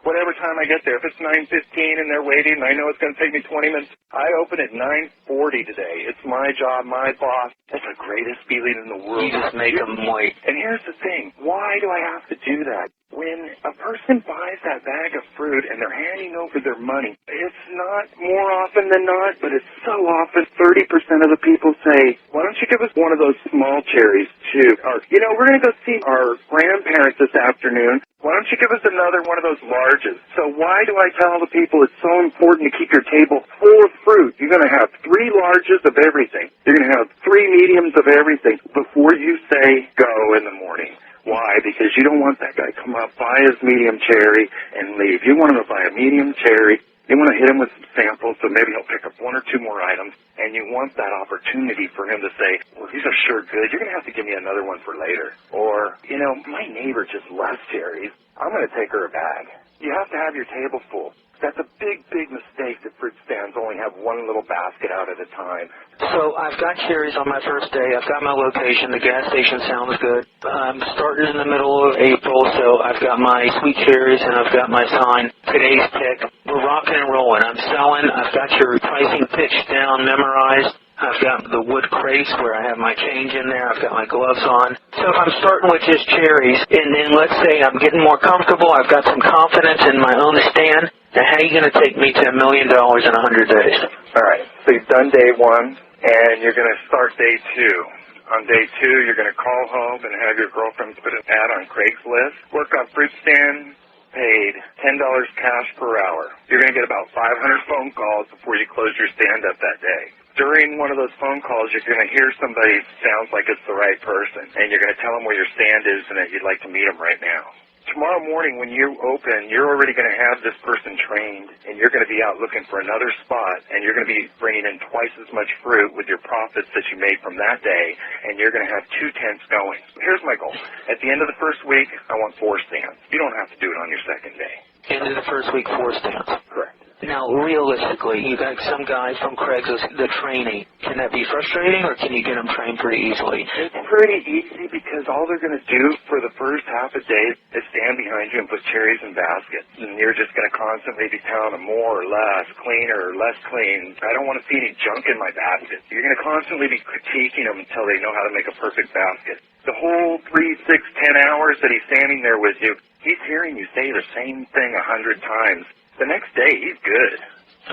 Whatever time I get there, if it's 9:15 and they're waiting, and I know it's going to take me 20 minutes, I open at 9:40 today. It's my job, my boss. That's the greatest feeling in the world. You just make them wait. And here's the thing. Why do I have to do that? When a person buys that bag of fruit and they're handing over their money, it's not more often than not, but it's so often 30% of the people say, why don't you give us one of those small cherries too? Or, you know, we're going to go see our grandparents this afternoon. Why don't you give us another one of those larges? So why do I tell the people it's so important to keep your table full of fruit? You're going to have 3 larges of everything. You're going to have 3 mediums of everything before you say go in the morning. Why? Because you don't want that guy to come up, buy his medium cherry, and leave. You want him to buy a medium cherry. You want to hit him with some samples, so maybe he'll pick up 1 or 2 more items, and you want that opportunity for him to say, well, these are sure good. You're going to have to give me another one for later. Or, you know, my neighbor just left cherries. I'm going to take her a bag. You have to have your table full. That's a big, big mistake that fruit stands only have one little basket out at a time. So I've got cherries on my first day. I've got my location. The gas station sounds good. I'm starting in the middle of April, so I've got my sweet cherries and I've got my sign. Today's pick. We're rocking and rolling. I'm selling. I've got your pricing pitched down, memorized. I've got the wood crates where I have my change in there. I've got my gloves on. So if I'm starting with just cherries, and then let's say I'm getting more comfortable, I've got some confidence in my own stand, now how are you going to take me to $1 million in 100 days? All right, so you've done day 1, and you're going to start day 2. On day 2, you're going to call home and have your girlfriend put an ad on Craigslist. Work on fruit stand, paid $10 cash per hour. You're going to get about 500 phone calls before you close your stand up that day. During one of those phone calls, you're going to hear somebody sounds like it's the right person, and you're going to tell them where your stand is and that you'd like to meet them right now. Tomorrow morning when you open, you're already going to have this person trained, and you're going to be out looking for another spot, and you're going to be bringing in twice as much fruit with your profits that you made from that day, and you're going to have 2 tents going. Here's my goal. At the end of the first week, I want 4 stands. You don't have to do it on your second day. End of the first week, 4 stands. Correct. Now, realistically, you got some guy from Craigslist, the trainee. Can that be frustrating, or can you get them trained pretty easily? It's pretty easy because all they're going to do for the first half a day is stand behind you and put cherries in baskets. And you're just going to constantly be telling them more or less, cleaner or less clean. I don't want to see any junk in my basket. You're going to constantly be critiquing them until they know how to make a perfect basket. The whole 3, 6, 10 hours that he's standing there with you, he's hearing you say the same thing 100 times. The next day, he's good.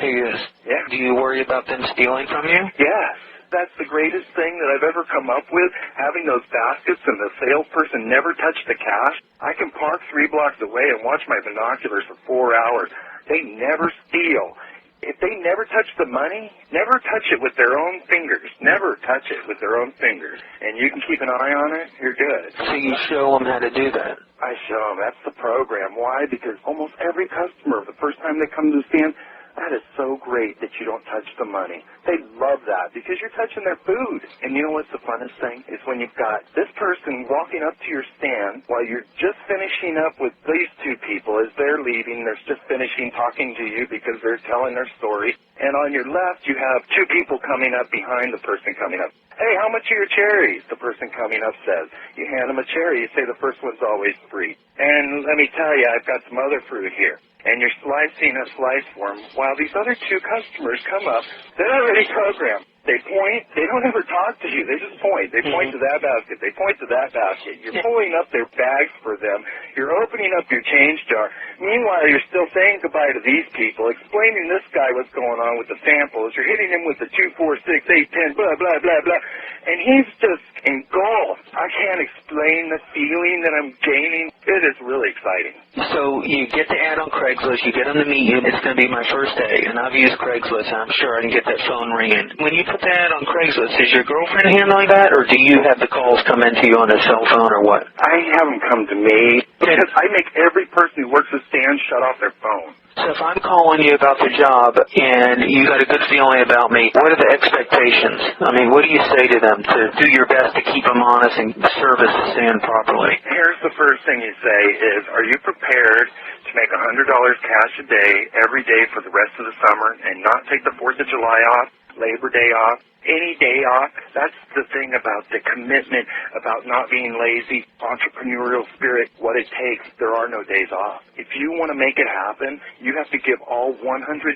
He is. Yeah. Do you worry about them stealing from you? Yes. That's the greatest thing that I've ever come up with, having those baskets and the salesperson never touch the cash. I can park 3 blocks away and watch my binoculars for 4 hours. They never steal. If they never touch the money, never touch it with their own fingers. Never touch it with their own fingers. And you can keep an eye on it, you're good. So you show them how to do that? I show them. That's the program. Why? Because almost every customer, the first time they come to the stand, that is so great that you don't touch the money. They love that because you're touching their food. And you know what's the funnest thing? Is when you've got this person walking up to your stand while you're just finishing up with these 2 people as they're leaving. They're just finishing talking to you because they're telling their story. And on your left, you have 2 people coming up behind the person coming up. Hey, how much are your cherries? The person coming up says. You hand them a cherry. You say the first one's always free. And let me tell you, I've got some other fruit here. And you're slicing a slice for them while these other 2 customers come up. They're already programmed. They point. They don't ever talk to you. They just point. They point to that basket. They point to that basket. You're pulling up their bags for them. You're opening up your change jar. Meanwhile, you're still saying goodbye to these people, explaining this guy what's going on with the samples. You're hitting him with the 2, 4, 6, 8, 10, blah, blah, blah, blah. And he's just engulfed. I can't explain the feeling that I'm gaining. It is really exciting. So you get the ad on Craigslist, you get them to meet you. It's going to be my first day, and I've used Craigslist, and I'm sure I can get that phone ringing. When you put the ad on Craigslist, is your girlfriend handling that, or do you have the calls come into you on a cell phone, or what? I have them come to me because I make every person who works the stand shut off their phone. So if I'm calling you about the job and you got a good feeling about me, what are the expectations? I mean, what do you say to them to do your best to keep them honest and service the stand properly? Here's the first thing you say is, are you prepared to make $100 cash a day every day for the rest of the summer and not take the 4th of July off, Labor Day off, any day off? That's the thing about the commitment, about not being lazy, entrepreneurial spirit, what it takes. There are no days off. If you want to make it happen, you have to give all 100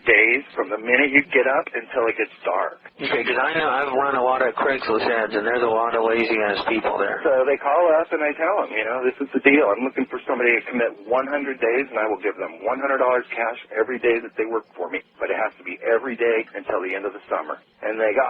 days from the minute you get up until it gets dark. Okay, because I know I've run a lot of Craigslist ads, and there's a lot of lazy-ass people there. So they call us, and I tell them, this is the deal. I'm looking for somebody to commit 100 days, and I will give them $100 cash every day that they work for me. But it has to be every day until the end of the summer. And they go,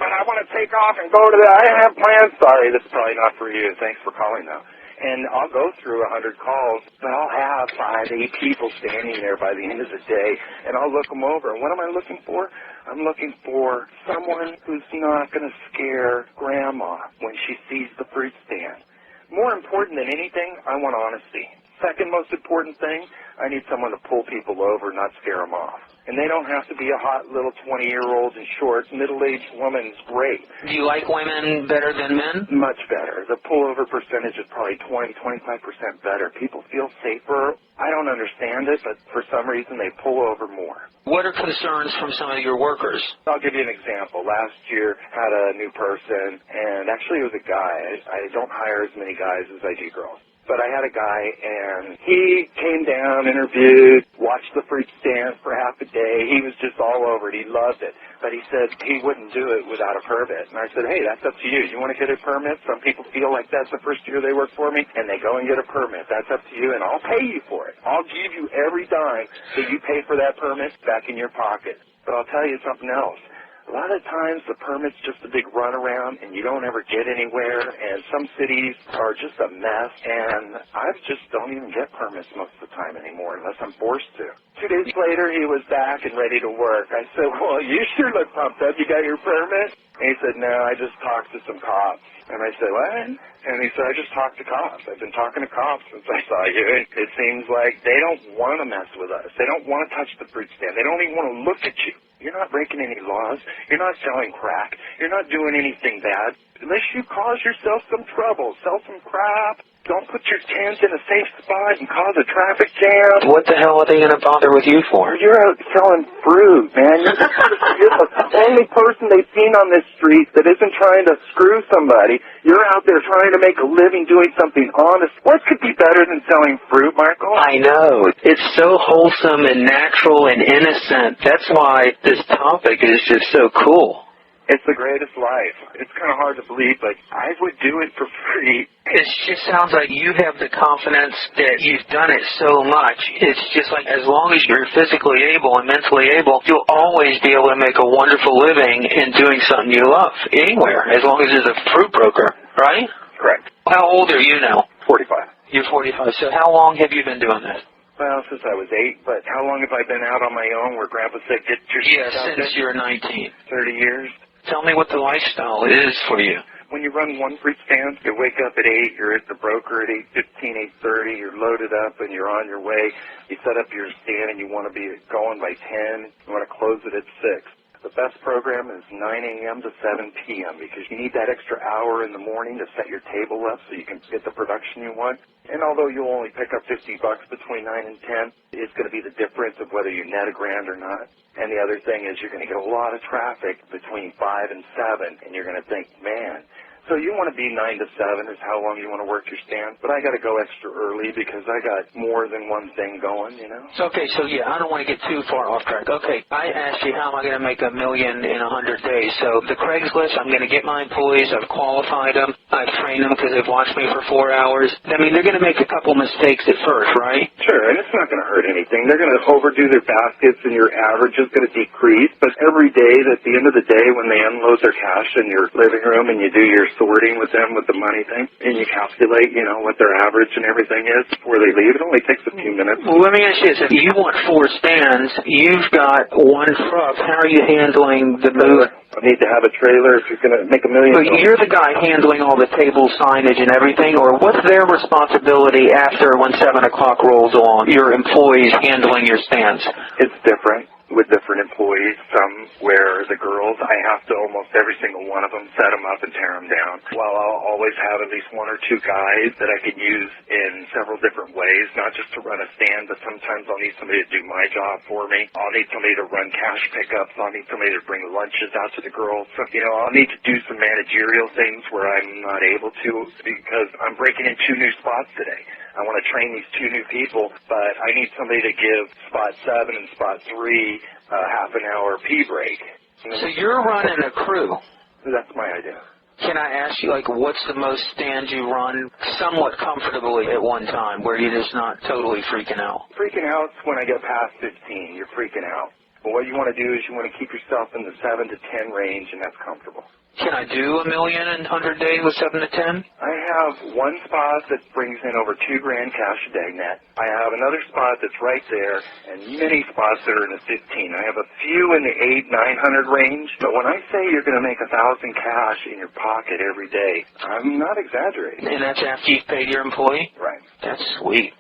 but I want to take off and go to I have plans. Sorry, this is probably not for you. Thanks for calling, though. And I'll go through 100 calls, but I'll have 5, 8 people standing there by the end of the day, and I'll look them over. And what am I looking for? I'm looking for someone who's not going to scare Grandma when she sees the fruit stand. More important than anything, I want honesty. Second most important thing, I need someone to pull people over, not scare them off. And they don't have to be a hot little 20-year-old in shorts. Middle-aged woman's great. Do you like women better than men? Much better. The pullover percentage is probably 20, 25% better. People feel safer. I don't understand it, but for some reason they pull over more. What are concerns from some of your workers? I'll give you an example. Last year, had a new person, and actually it was a guy. I don't hire as many guys as I do girls. But I had a guy, and he came down, interviewed, watched the fruit stand for half a day. He was just all over it. He loved it. But he said he wouldn't do it without a permit. And I said, hey, that's up to you. You want to get a permit? Some people feel like that's the first year they work for me, and they go and get a permit. That's up to you, and I'll pay you for it. I'll give you every dime that you pay for that permit back in your pocket. But I'll tell you something else. A lot of times the permit's just a big runaround and you don't ever get anywhere, and some cities are just a mess, and I just don't even get permits most of the time anymore unless I'm forced to. 2 days later, he was back and ready to work. I said, well, you sure look pumped up. You got your permit? And he said, no, I just talked to some cops. And I said, what? And he said, I just talked to cops. I've been talking to cops since I saw you. It seems like they don't want to mess with us. They don't want to touch the fruit stand. They don't even want to look at you. You're not breaking any laws. You're not selling crack. You're not doing anything bad. Unless you cause yourself some trouble, sell some crap. Don't put your tent in a safe spot and cause a traffic jam. What the hell are they going to bother with you for? You're out selling fruit, man. You're the only person they've seen on this street that isn't trying to screw somebody. You're out there trying to make a living doing something honest. What could be better than selling fruit, Michael? I know. It's so wholesome and natural and innocent. That's why this topic is just so cool. It's the greatest life. It's kind of hard to believe, but I would do it for free. It just sounds like you have the confidence that you've done it so much. It's just like as long as you're physically able and mentally able, you'll always be able to make a wonderful living in doing something you love anywhere, as long as it's a fruit broker, right? Correct. How old are you now? 45. You're 45. So how long have you been doing this? Well, since I was 8, but how long have I been out on my own where Grandpa said, get your Yeah, stuff since in? you're 19. 30 years. Tell me what the lifestyle is for you. When you run one fruit stand, you wake up at 8, you're at the broker at 8:15, 8:30, you're loaded up and you're on your way. You set up your stand and you want to be going by 10, you want to close it at 6. The best program is 9 a.m. to 7 p.m. because you need that extra hour in the morning to set your table up so you can get the production you want. And although you'll only pick up $50 between 9 and 10, it's going to be the difference of whether you net $1,000 or not. And the other thing is you're going to get a lot of traffic between 5 and 7, and you're going to think, man. So you want to be 9 to 7 is how long you want to work your stand. But I got to go extra early because I got more than one thing going, you know. Okay, so yeah, I don't want to get too far off track. Okay, I asked you how am I going to make $1 million in 100 days. So the Craigslist, I'm going to get my employees. I've qualified them. I've trained them because they've watched me for 4 hours. I mean, they're going to make a couple mistakes at first, right? Sure, and it's not going to hurt anything. They're going to overdo their baskets and your average is going to decrease. But every day, at the end of the day, when they unload their cash in your living room and you do your sorting with them with the money thing, and you calculate, you know, what their average and everything is before they leave, it only takes a few minutes. Well, let me ask you this. If you want 4 stands, you've got 1 truck. How are you handling the move? I need to have a trailer if you're going to make $1 million. So you're the guy handling all the table signage and everything, or what's their responsibility after when 7 o'clock rolls on, your employees handling your stands? It's different with different employees. Some where the girls, I have to almost every single one of them set them up and tear them down. While I'll always have at least 1 or 2 guys that I can use in several different ways, not just to run a stand, but sometimes I'll need somebody to do my job for me. I'll need somebody to run cash pickups. I'll need somebody to bring lunches out to the girls. So, you know, I'll need to do some managerial things where I'm not able to because I'm breaking in 2 new spots today. I want to train these 2 new people, but I need somebody to give spot 7 and spot 3 half an hour pee break. So you're running a crew. That's my idea. Can I ask you, like, what's the most stands you run somewhat comfortably at one time where you're just not totally freaking out? Freaking out's when I get past 15. You're freaking out. But what you want to do is you want to keep yourself in the 7 to 10 range, and that's comfortable. Can I do $1 million in 100 days with 7 to 10? I have 1 spot that brings in over $2,000 cash a day net. I have another spot that's right there, and many spots that are in the 15. I have a few in the 800-900 range. But when I say you're going to make $1,000 cash in your pocket every day, I'm not exaggerating. And that's after you've paid your employee? Right. That's sweet.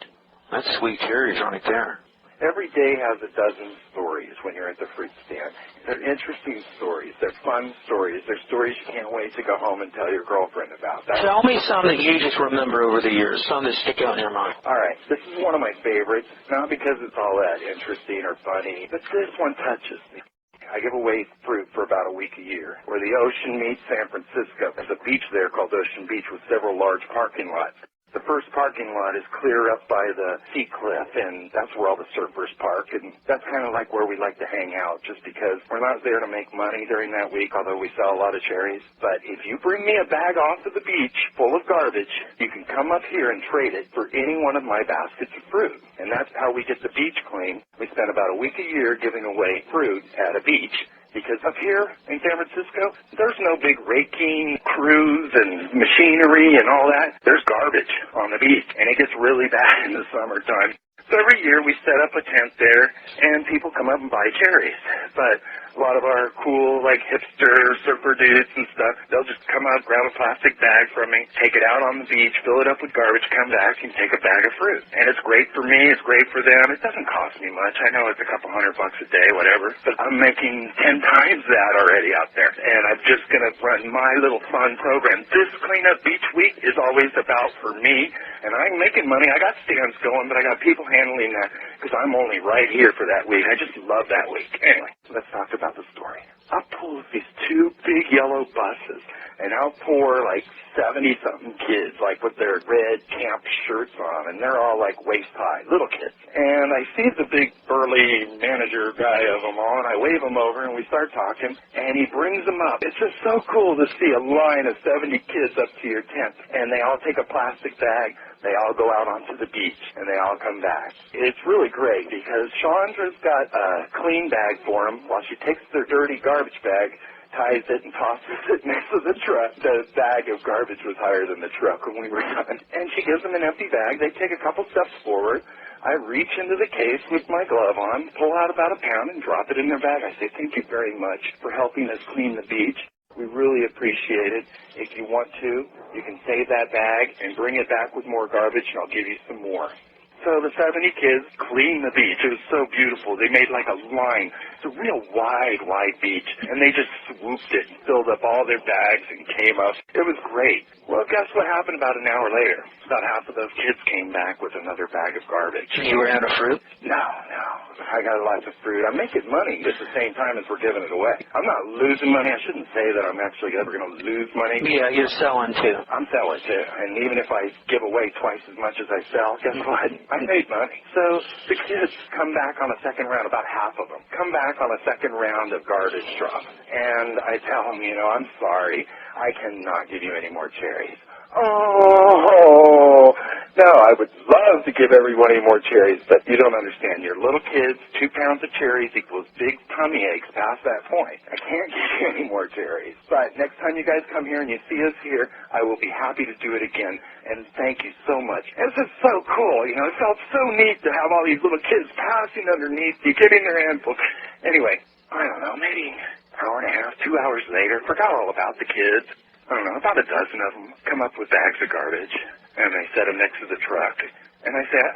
That's sweet cherries right there. Every day has a dozen stories when you're at the fruit stand. They're interesting stories. They're fun stories. They're stories you can't wait to go home and tell your girlfriend about. Tell me some that you just remember over the years, some that stick out in your mind. All right. This is one of my favorites, not because it's all that interesting or funny, but this one touches me. I give away fruit for about a week a year. Where the ocean meets San Francisco, there's a beach there called Ocean Beach with several large parking lots. The first parking lot is clear up by the sea cliff, and that's where all the surfers park, and that's kind of like where we like to hang out, just because we're not there to make money during that week, although we sell a lot of cherries. But if you bring me a bag off to the beach full of garbage, you can come up here and trade it for any one of my baskets of fruit. And that's how we get the beach clean. We spend about a week a year giving away fruit at a beach. Because up here in San Francisco, there's no big raking crews and machinery and all that. There's garbage on the beach, and it gets really bad in the summertime. So every year we set up a tent there, and people come up and buy cherries. But a lot of our cool, like, hipster surfer dudes and stuff, they'll just come out, grab a plastic bag from me, take it out on the beach, fill it up with garbage, come back and take a bag of fruit. And it's great for me, it's great for them. It doesn't cost me much. I know it's a couple $100 a day, whatever, but I'm making 10 times that already out there. And I'm just going to run my little fun program. This Cleanup Beach Week is always about for me, and I'm making money. I got stands going, but I got people handling that because I'm only right here for that week. I just love that week. Anyway, let's talk about the story. I'll pull these two big yellow buses, and I'll pour like 70-something kids, like with their red camp shirts on, and they're all like waist-high, little kids. And I see the big burly manager guy of them all, and I wave him over, and we start talking, and he brings them up. It's just so cool to see a line of 70 kids up to your tent, and they all take a plastic bag. They all go out onto the beach, and they all come back. It's really great because Chandra's got a clean bag for them while she takes their dirty garbage bag, ties it, and tosses it next to the truck. The bag of garbage was higher than the truck when we were done. And she gives them an empty bag. They take a couple steps forward. I reach into the case with my glove on, pull out about a pound, and drop it in their bag. I say, thank you very much for helping us clean the beach. We really appreciate it. If you want to, you can save that bag and bring it back with more garbage, and I'll give you some more. So the 70 kids cleaned the beach. It was so beautiful. They made like a line. It's a real wide beach, and they just swooped it and filled up all their bags and came up. It was great. Well, guess what happened about an hour later? About half of those kids came back with another bag of garbage. You were out of fruit? No. I got lots of fruit. I'm making money at the same time as we're giving it away. I'm not losing money. I shouldn't say that I'm actually ever going to lose money. Yeah, you're selling too. I'm selling too. And even if I give away twice as much as I sell, guess what? I made money. So the kids come back on a second round, about half of them, come back on a second round of garbage drop. And I tell them, I'm sorry. I cannot give you any more cherries. Oh, no, I would love to give everybody more cherries, but you don't understand. You're little kids, 2 pounds of cherries equals big tummy aches past that point. I can't give you any more cherries. But next time you guys come here and you see us here, I will be happy to do it again. And thank you so much. This is so cool. It felt so neat to have all these little kids passing underneath you, getting their handfuls. Anyway, I don't know, maybe an hour and a half, 2 hours later, forgot all about the kids. I don't know, about a dozen of them come up with bags of garbage, and they set them next to the truck. And I said,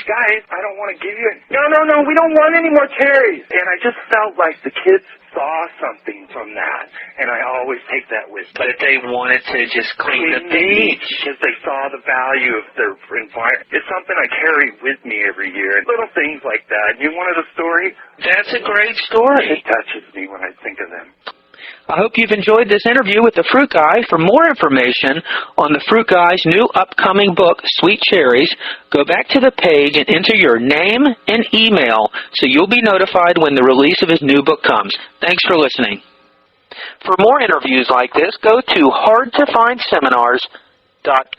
guys, I don't want to give you it. No, we don't want any more cherries. And I just felt like the kids saw something from that, and I always take that with me. But they wanted to just clean the beach. Because they saw the value of their environment. It's something I carry with me every year. Little things like that. You wanted a story? That's a great story. It touches me when I think of them. I hope you've enjoyed this interview with the Fruit Guy. For more information on the Fruit Guy's new upcoming book, Sweet Cherries, go back to the page and enter your name and email so you'll be notified when the release of his new book comes. Thanks for listening. For more interviews like this, go to hardtofindseminars.com.